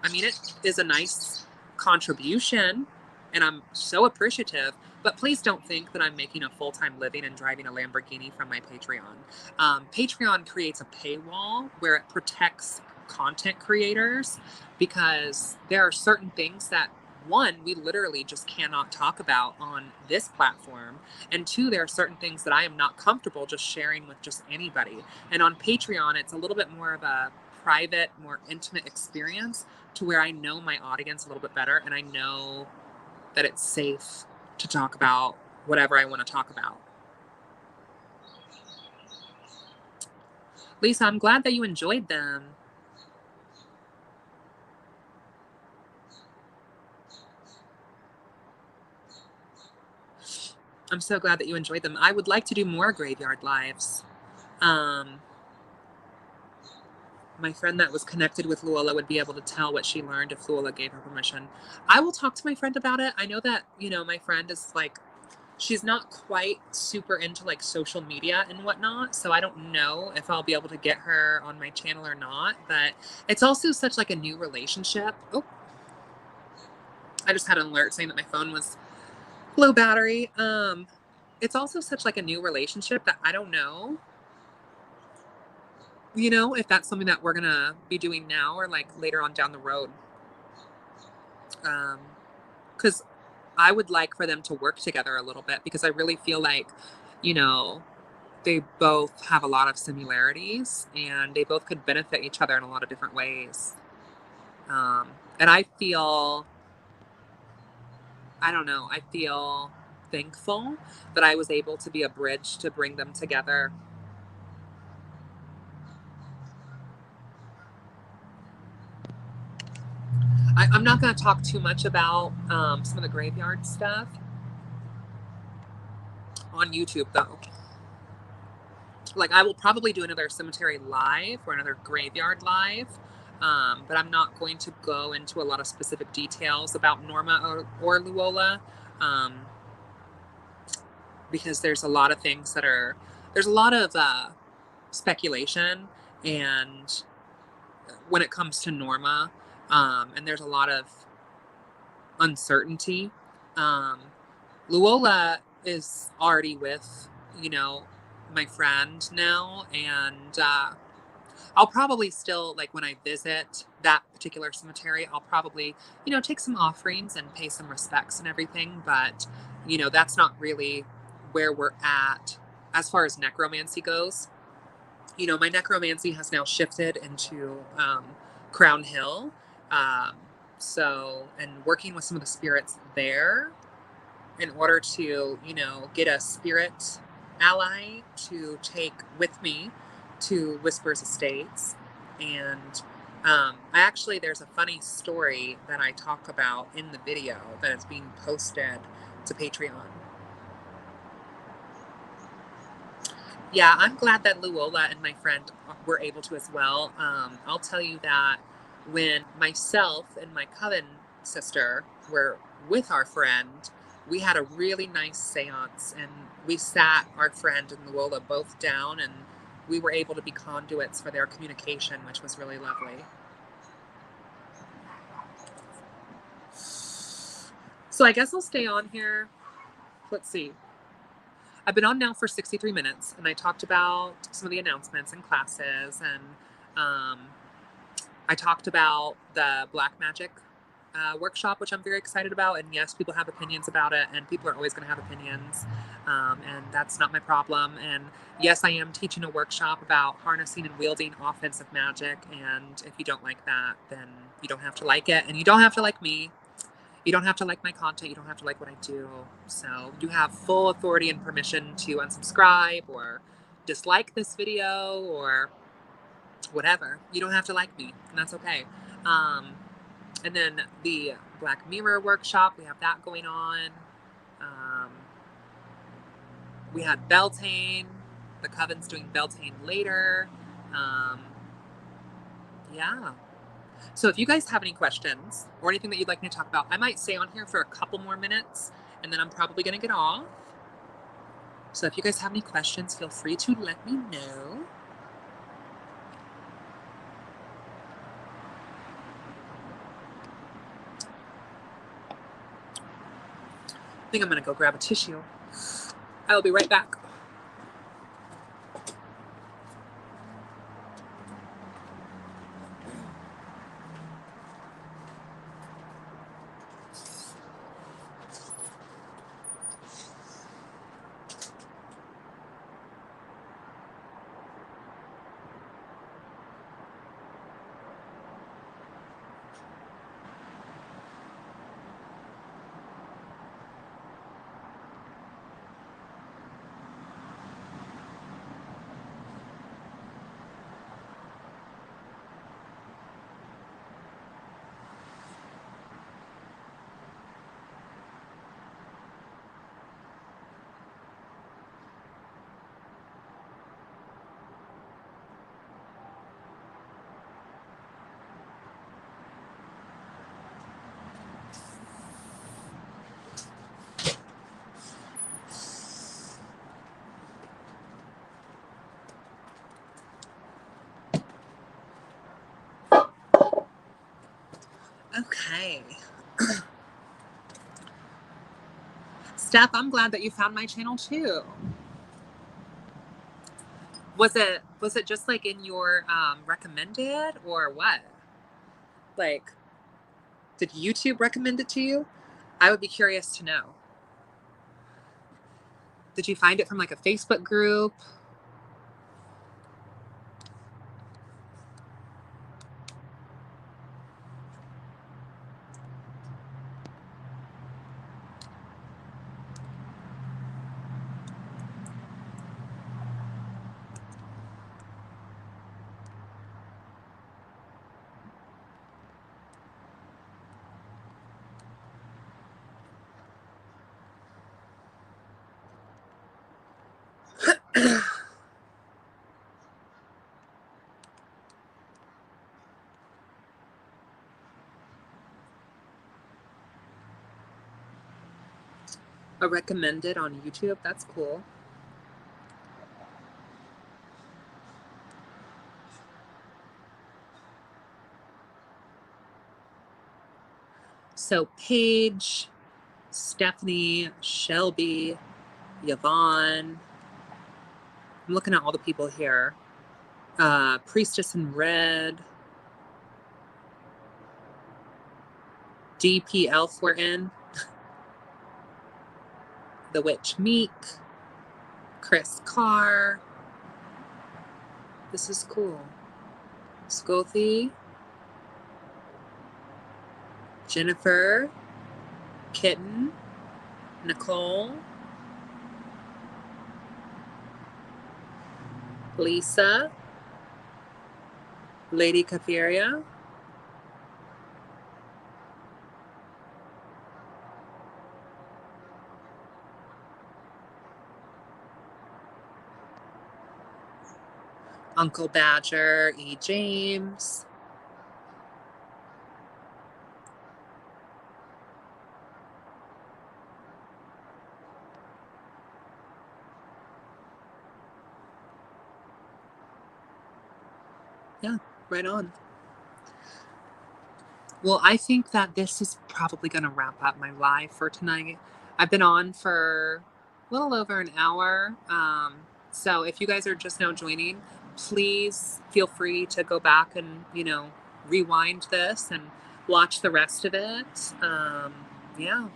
it is a nice contribution and I'm so appreciative, but please don't think that I'm making a full-time living and driving a Lamborghini from my Patreon. Patreon creates a paywall where it protects content creators because there are certain things that, one, we literally just cannot talk about on this platform. And two, there are certain things that I am not comfortable just sharing with just anybody. And on Patreon, it's a little bit more of a private, more intimate experience to where I know my audience a little bit better and I know that it's safe to talk about whatever I want to talk about. Lisa, I'm glad that you enjoyed them. I'm so glad that you enjoyed them. I would like to do more graveyard lives. My friend that was connected with Luola would be able to tell what she learned if Luola gave her permission. I will talk to my friend about it. I know that, my friend is like, she's not quite super into like social media and whatnot. So I don't know if I'll be able to get her on my channel or not, but it's also such like a new relationship. Oh, I just had an alert saying that my phone was low battery. It's also such like a new relationship that I don't know, if that's something that we're going to be doing now or like later on down the road. Because I would like for them to work together a little bit because I really feel like, they both have a lot of similarities and they both could benefit each other in a lot of different ways. And I feel thankful that I was able to be a bridge to bring them together. I'm not going to talk too much about some of the graveyard stuff on YouTube, though. Like, I will probably do another cemetery live or another graveyard live, but I'm not going to go into a lot of specific details about Norma or Luola, because there's a lot of things there's a lot of speculation, and when it comes to Norma, and there's a lot of uncertainty. Luola is already with, my friend now, and I'll probably still, like, when I visit that particular cemetery, I'll probably, take some offerings and pay some respects and everything, but, that's not really where we're at as far as necromancy goes. My necromancy has now shifted into Crown Hill. And working with some of the spirits there in order to, get a spirit ally to take with me to Whispers Estates. And there's a funny story that I talk about in the video that is being posted to Patreon. Yeah, I'm glad that Luola and my friend were able to as well. I'll tell you that when myself and my coven sister were with our friend, we had a really nice seance, and we sat our friend and Luola both down, and we were able to be conduits for their communication, which was really lovely. So I guess I'll stay on here. Let's see. I've been on now for 63 minutes, and I talked about some of the announcements and classes, and I talked about the Black Magic workshop, which I'm very excited about. And yes, people have opinions about it, and people are always going to have opinions, and that's not my problem. And yes, I am teaching a workshop about harnessing and wielding offensive magic, and if you don't like that, then you don't have to like it, and you don't have to like me. You don't have to like my content. You don't have to like what I do. So you have full authority and permission to unsubscribe or dislike this video or whatever. You don't have to like me, and that's okay. And then the Black Mirror workshop, we have that going on. We had Beltane. the Coven's doing Beltane later. Yeah. So if you guys have any questions or anything that you'd like me to talk about, I might stay on here for a couple more minutes and then I'm probably going to get off. So if you guys have any questions, feel free to let me know. I think I'm going to go grab a tissue. I'll be right back. Okay. Steph, I'm glad that you found my channel too. Was it just like in your recommended or what? Like, did YouTube recommend it to you? I would be curious to know. Did you find it from like a Facebook group? A recommended on YouTube? That's cool. So Paige, Stephanie, Shelby, Yvonne. I'm looking at all the people here. Priestess in Red. DP Elf we're in. The Witch Meek. Chris Carr. This is cool. Scothy. Jennifer. Kitten. Nicole. Lisa. Lady Cafiria. Uncle Badger, E. James. Yeah, right on. Well, I think that this is probably going to wrap up my live for tonight. I've been on for a little over an hour. So if you guys are just now joining, please feel free to go back and, rewind this and watch the rest of it. Yeah.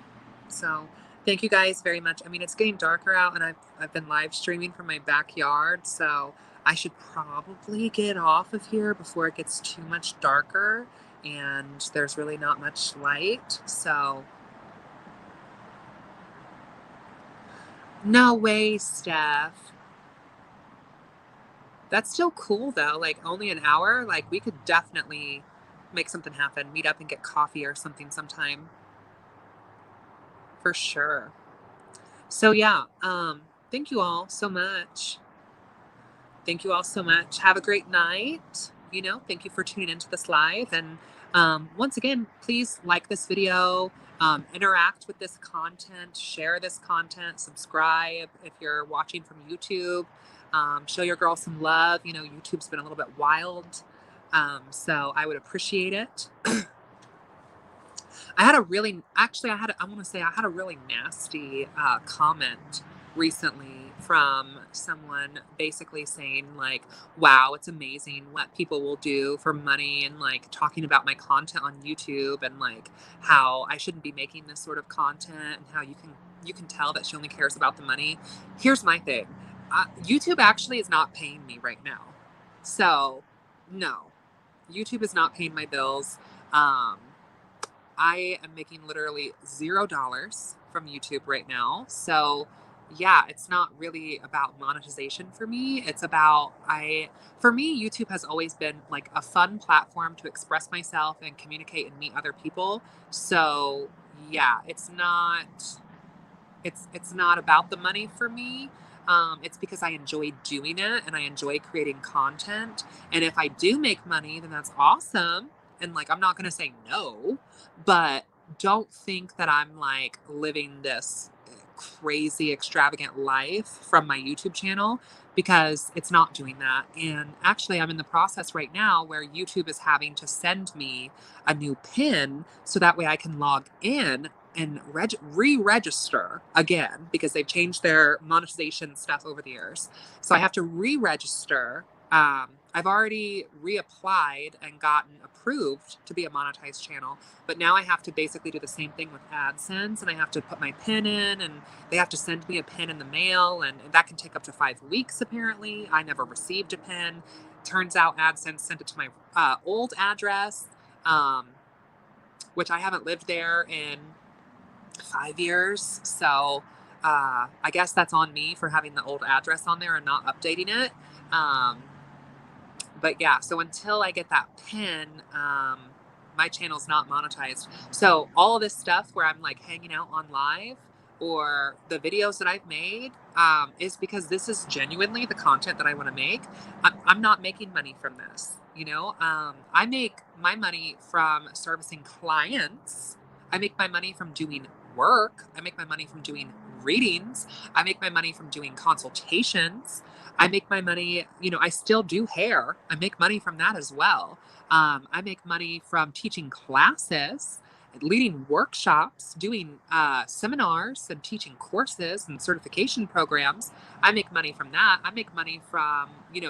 So thank you guys very much. I mean, it's getting darker out and I've been live streaming from my backyard. So I should probably get off of here before it gets too much darker and there's really not much light. So no way, Steph. That's still cool though. Like only an hour. Like we could definitely make something happen. Meet up and get coffee or something sometime. For sure. So yeah, thank you all so much. Thank you all so much. Have a great night. Thank you for tuning into this live. And once again, please like this video, interact with this content, share this content, subscribe if you're watching from YouTube. Show your girl some love. YouTube's been a little bit wild. So I would appreciate it. I had a really nasty comment recently from someone basically saying like, wow, it's amazing what people will do for money, and like talking about my content on YouTube, and like how I shouldn't be making this sort of content, and how you can tell that she only cares about the money. Here's my thing. YouTube actually is not paying me right now. So no, YouTube is not paying my bills. I am making literally $0 from YouTube right now. So yeah, it's not really about monetization for me. It's about, for me, YouTube has always been like a fun platform to express myself and communicate and meet other people. So yeah, it's not about the money for me. It's because I enjoy doing it and I enjoy creating content. And if I do make money, then that's awesome. And like, I'm not going to say no, but don't think that I'm like living this crazy extravagant life from my YouTube channel, because it's not doing that. And actually, I'm in the process right now where YouTube is having to send me a new PIN so that way I can log in and re-register again, because they've changed their monetization stuff over the years. So I have to re-register. I've already reapplied and gotten approved to be a monetized channel, but now I have to basically do the same thing with AdSense, and I have to put my PIN in, and they have to send me a PIN in the mail, and that can take up to 5 weeks apparently. I never received a PIN. Turns out AdSense sent it to my old address, which I haven't lived there in 5 years. So I guess that's on me for having the old address on there and not updating it. But yeah, so until I get that PIN, my channel's not monetized. So all of this stuff where I'm like hanging out on live, or the videos that I've made, is because this is genuinely the content that I want to make. I'm not making money from this. I make my money from servicing clients. I make my money from doing work. I make my money from doing readings. I make my money from doing consultations. I make my money, I still do hair. I make money from that as well. I make money from teaching classes, leading workshops, doing seminars, and teaching courses and certification programs. I make money from that. I make money from,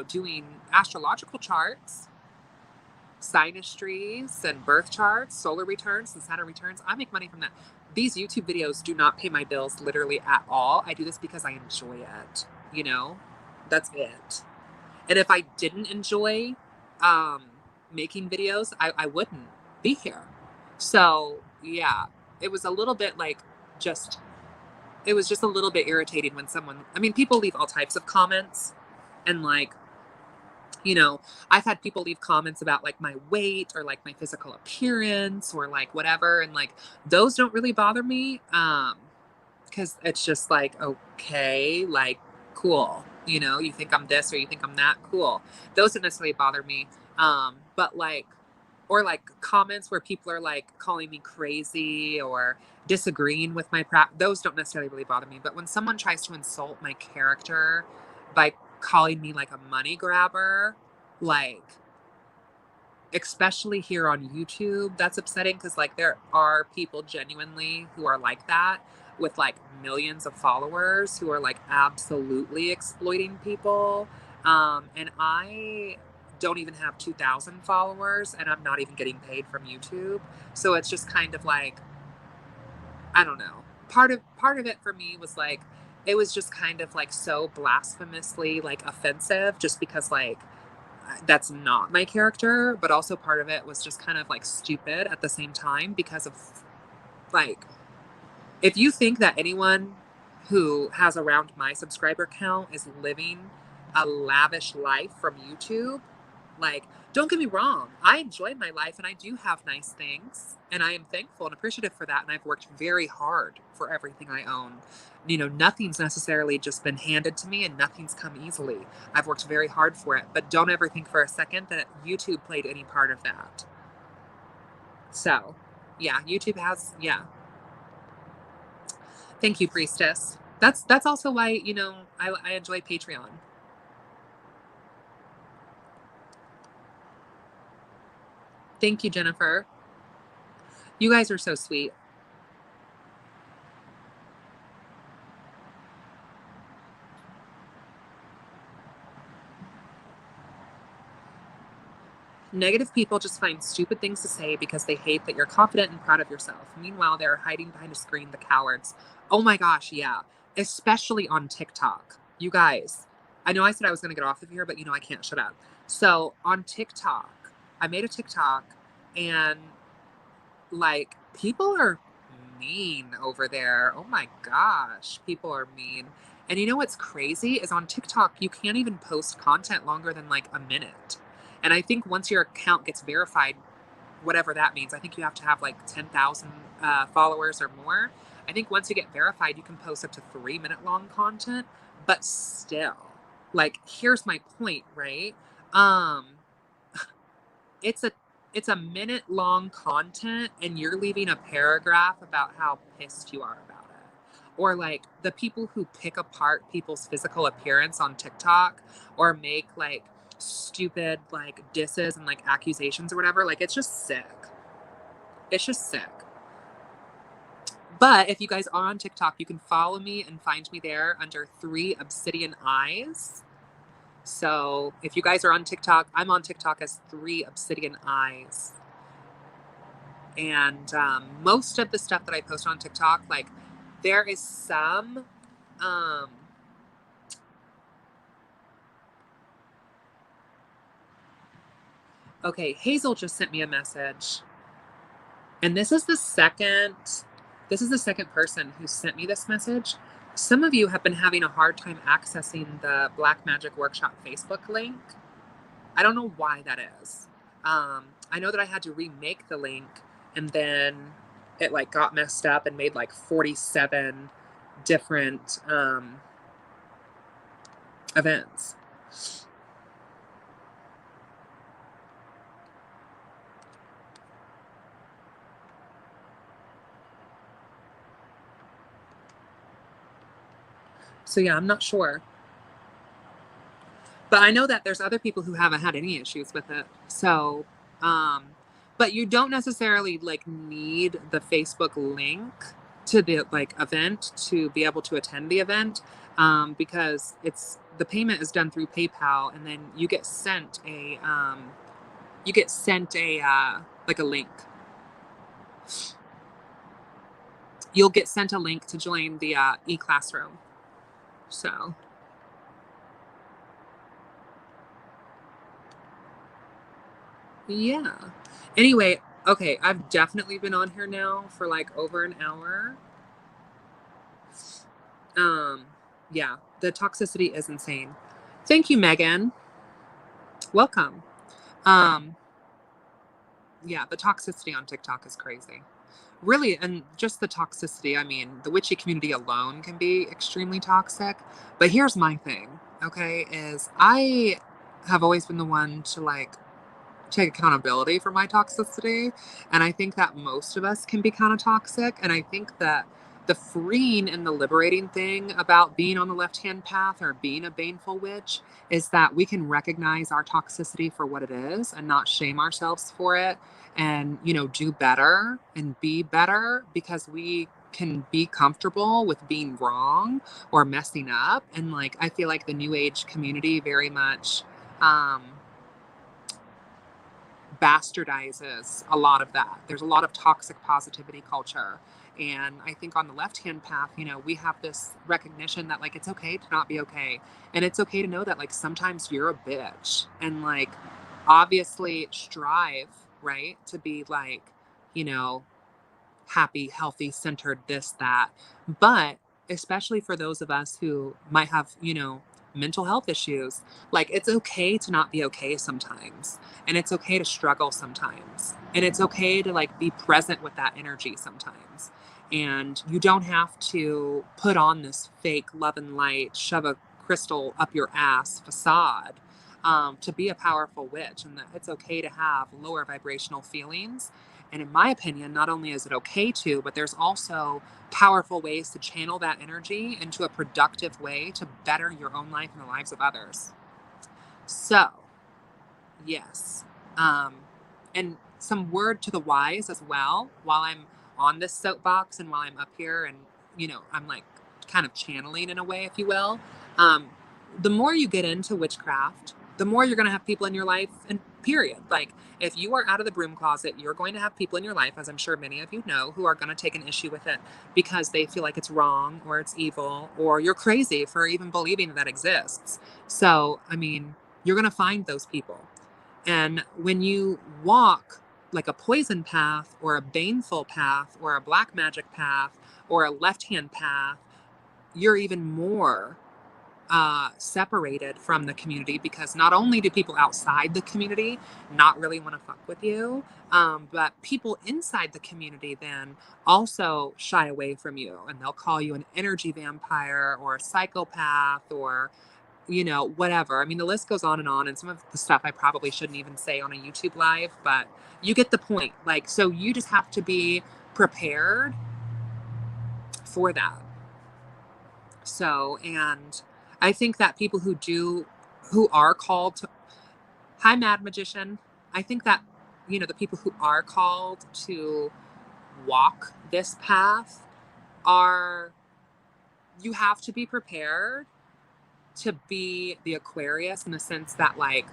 doing astrological charts, synastries and birth charts, solar returns and Saturn returns. I make money from that. These YouTube videos do not pay my bills literally at all. I do this because I enjoy it. That's it. And if I didn't enjoy making videos, I wouldn't be here. So yeah, it was a little bit like it was just a little bit irritating when people leave all types of comments, and like, I've had people leave comments about like my weight or like my physical appearance or like whatever. And like, those don't really bother me. Cause it's just like, okay, like cool. You think I'm this or you think I'm that, cool. Those don't necessarily bother me. But like, or like comments where people are like calling me crazy or disagreeing with my those don't necessarily really bother me. But when someone tries to insult my character by calling me like a money grabber, like, especially here on YouTube, that's upsetting, because like there are people genuinely who are like that, with like millions of followers, who are like absolutely exploiting people. And I don't even have 2,000 followers, and I'm not even getting paid from YouTube. So it's just kind of like, I don't know. Part of it for me was like, it was just kind of like so blasphemously like offensive, just because like that's not my character. But also part of it was just kind of like stupid at the same time, because of like, if you think that anyone who has around my subscriber count is living a lavish life from YouTube, Like, don't get me wrong, I enjoy my life and I do have nice things, and I am thankful and appreciative for that. And I've worked very hard for everything I own. You know, nothing's necessarily just been handed to me and nothing's come easily. I've worked very hard for it, but don't ever think for a second that YouTube played any part of that. So, yeah, YouTube has, yeah. Thank you, Priestess. That's also why, you know, I enjoy Patreon. Thank you, Jennifer. You guys are so sweet. Negative people just find stupid things to say because they hate that you're confident and proud of yourself. Meanwhile, they're hiding behind a screen, the cowards. Oh my gosh, yeah. Especially on TikTok. You guys, I know I said I was going to get off of here, but you know, I can't shut up. So on TikTok, I made a TikTok and like people are mean over there. Oh my gosh, people are mean. And you know what's crazy is on TikTok, you can't even post content longer than like a minute. And I think once your account gets verified, whatever that means, I think you have to have like 10,000 followers or more. I think once you get verified, you can post up to 3 minute long content, but still, like, here's my point, right? Um, it's a minute long content and you're leaving a paragraph about how pissed you are about it. Or like the people who pick apart people's physical appearance on TikTok or make like stupid like disses and like accusations or whatever, like it's just sick. It's just sick. But if you guys are on TikTok, you can follow me and find me there under 3 Obsidian Eyes. So if you guys are on TikTok, I'm on TikTok as 3 Obsidian Eyes. And most of the stuff that I post on TikTok, like there is some okay, Hazel just sent me a message. And this is the second person who sent me this message. Some of you have been having a hard time accessing the Black Magic Workshop Facebook link. I don't know why that is. I know that I had to remake the link and then it like got messed up and made like 47 different events. So yeah, I'm not sure. But I know that there's other people who haven't had any issues with it. So, but you don't necessarily like need the Facebook link to the like event to be able to attend the event, because the payment is done through PayPal, and then you get sent a like a link. You'll get sent a link to join the e-classroom. So. Yeah. Anyway, okay, I've definitely been on here now for like over an hour. Yeah, the toxicity is insane. Thank you, Megan. Welcome. Yeah, the toxicity on TikTok is crazy. Really, and just the toxicity, I mean, the witchy community alone can be extremely toxic. But here's my thing, okay, is I have always been the one to like take accountability for my toxicity. And I think that most of us can be kind of toxic. And I think that the freeing and the liberating thing about being on the left-hand path or being a baneful witch is that we can recognize our toxicity for what it is and not shame ourselves for it and, you know, do better and be better because we can be comfortable with being wrong or messing up. And like, I feel like the new age community very much, bastardizes a lot of that. There's a lot of toxic positivity culture. And I think on the left-hand path, you know, we have this recognition that like it's okay to not be okay. And it's okay to know that like sometimes you're a bitch. And like obviously strive, right, to be like, you know, happy, healthy, centered, this, that. But especially for those of us who might have, you know, mental health issues. Like, it's okay to not be okay sometimes. And it's okay to struggle sometimes. And it's okay to like be present with that energy sometimes. And you don't have to put on this fake love and light, shove a crystal up your ass facade to be a powerful witch. And that it's okay to have lower vibrational feelings. And in my opinion, not only is it okay to, but there's also powerful ways to channel that energy into a productive way to better your own life and the lives of others. So, yes. And some word to the wise as well, while I'm on this soapbox and while I'm up here and, I'm like kind of channeling in a way, if you will. Um, the more you get into witchcraft, the more you're going to have people in your life, and period. Like, if you are out of the broom closet, you're going to have people in your life, as I'm sure many of you know, who are going to take an issue with it because they feel like it's wrong or it's evil or you're crazy for even believing that exists. So, I mean, you're going to find those people. And when you walk like a poison path or a baneful path or a black magic path or a left-hand path, you're even more separated from the community, because not only do people outside the community not really want to fuck with you, but people inside the community then also shy away from you, and they'll call you an energy vampire or a psychopath or whatever. I mean, the list goes on, and some of the stuff I probably shouldn't even say on a YouTube live, but you get the point. Like, so you just have to be prepared for that. So, and I think that people who are called to, hi, Mad Magician. I think that, the people who are called to walk this path you have to be prepared to be the Aquarius, in the sense that, like,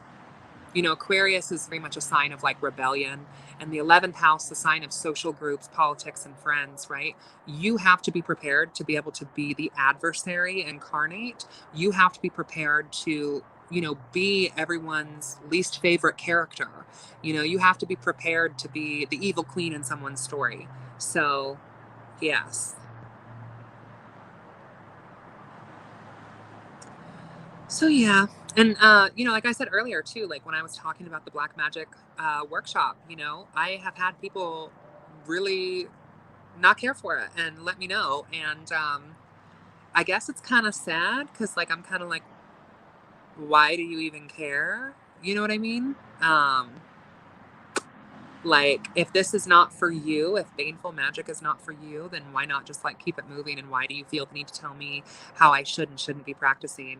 Aquarius is very much a sign of like rebellion, and the 11th house, the sign of social groups, politics, and friends, right? You have to be prepared to be able to be the adversary incarnate. You have to be prepared to, be everyone's least favorite character. You have to be prepared to be the evil queen in someone's story. So, yes. So yeah, and like I said earlier too, like when I was talking about the black magic workshop, I have had people really not care for it and let me know, and I guess it's kind of sad because like I'm kind of like, why do you even care? You know what I mean? Like, if this is not for you, if baneful magic is not for you, then why not just like keep it moving? And why do you feel the need to tell me how I should and shouldn't be practicing?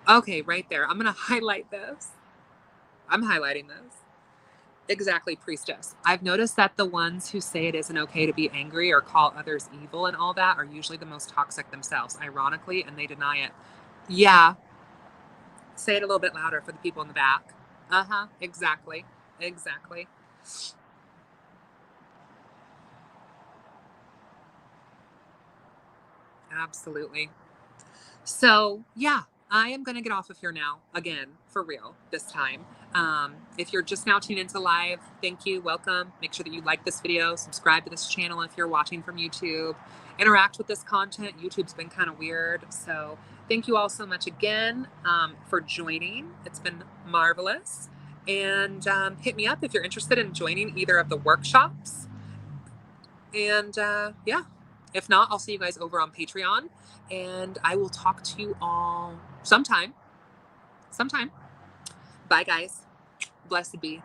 Okay, right there. I'm going to highlight this. I'm highlighting this. Exactly, priestess. I've noticed that the ones who say it isn't okay to be angry or call others evil and all that are usually the most toxic themselves, ironically, and they deny it. Yeah. Say it a little bit louder for the people in the back. Uh-huh. Exactly. Exactly. Absolutely. So, yeah, I am going to get off of here now, again, for real, this time. If you're just now tuning into live, thank you, welcome. Make sure that you like this video, subscribe to this channel if you're watching from YouTube, interact with this content. YouTube's been kind of weird. So thank you all so much again for joining. It's been marvelous. And hit me up if you're interested in joining either of the workshops. And yeah, if not, I'll see you guys over on Patreon, and I will talk to you all sometime. Bye, guys. Blessed be.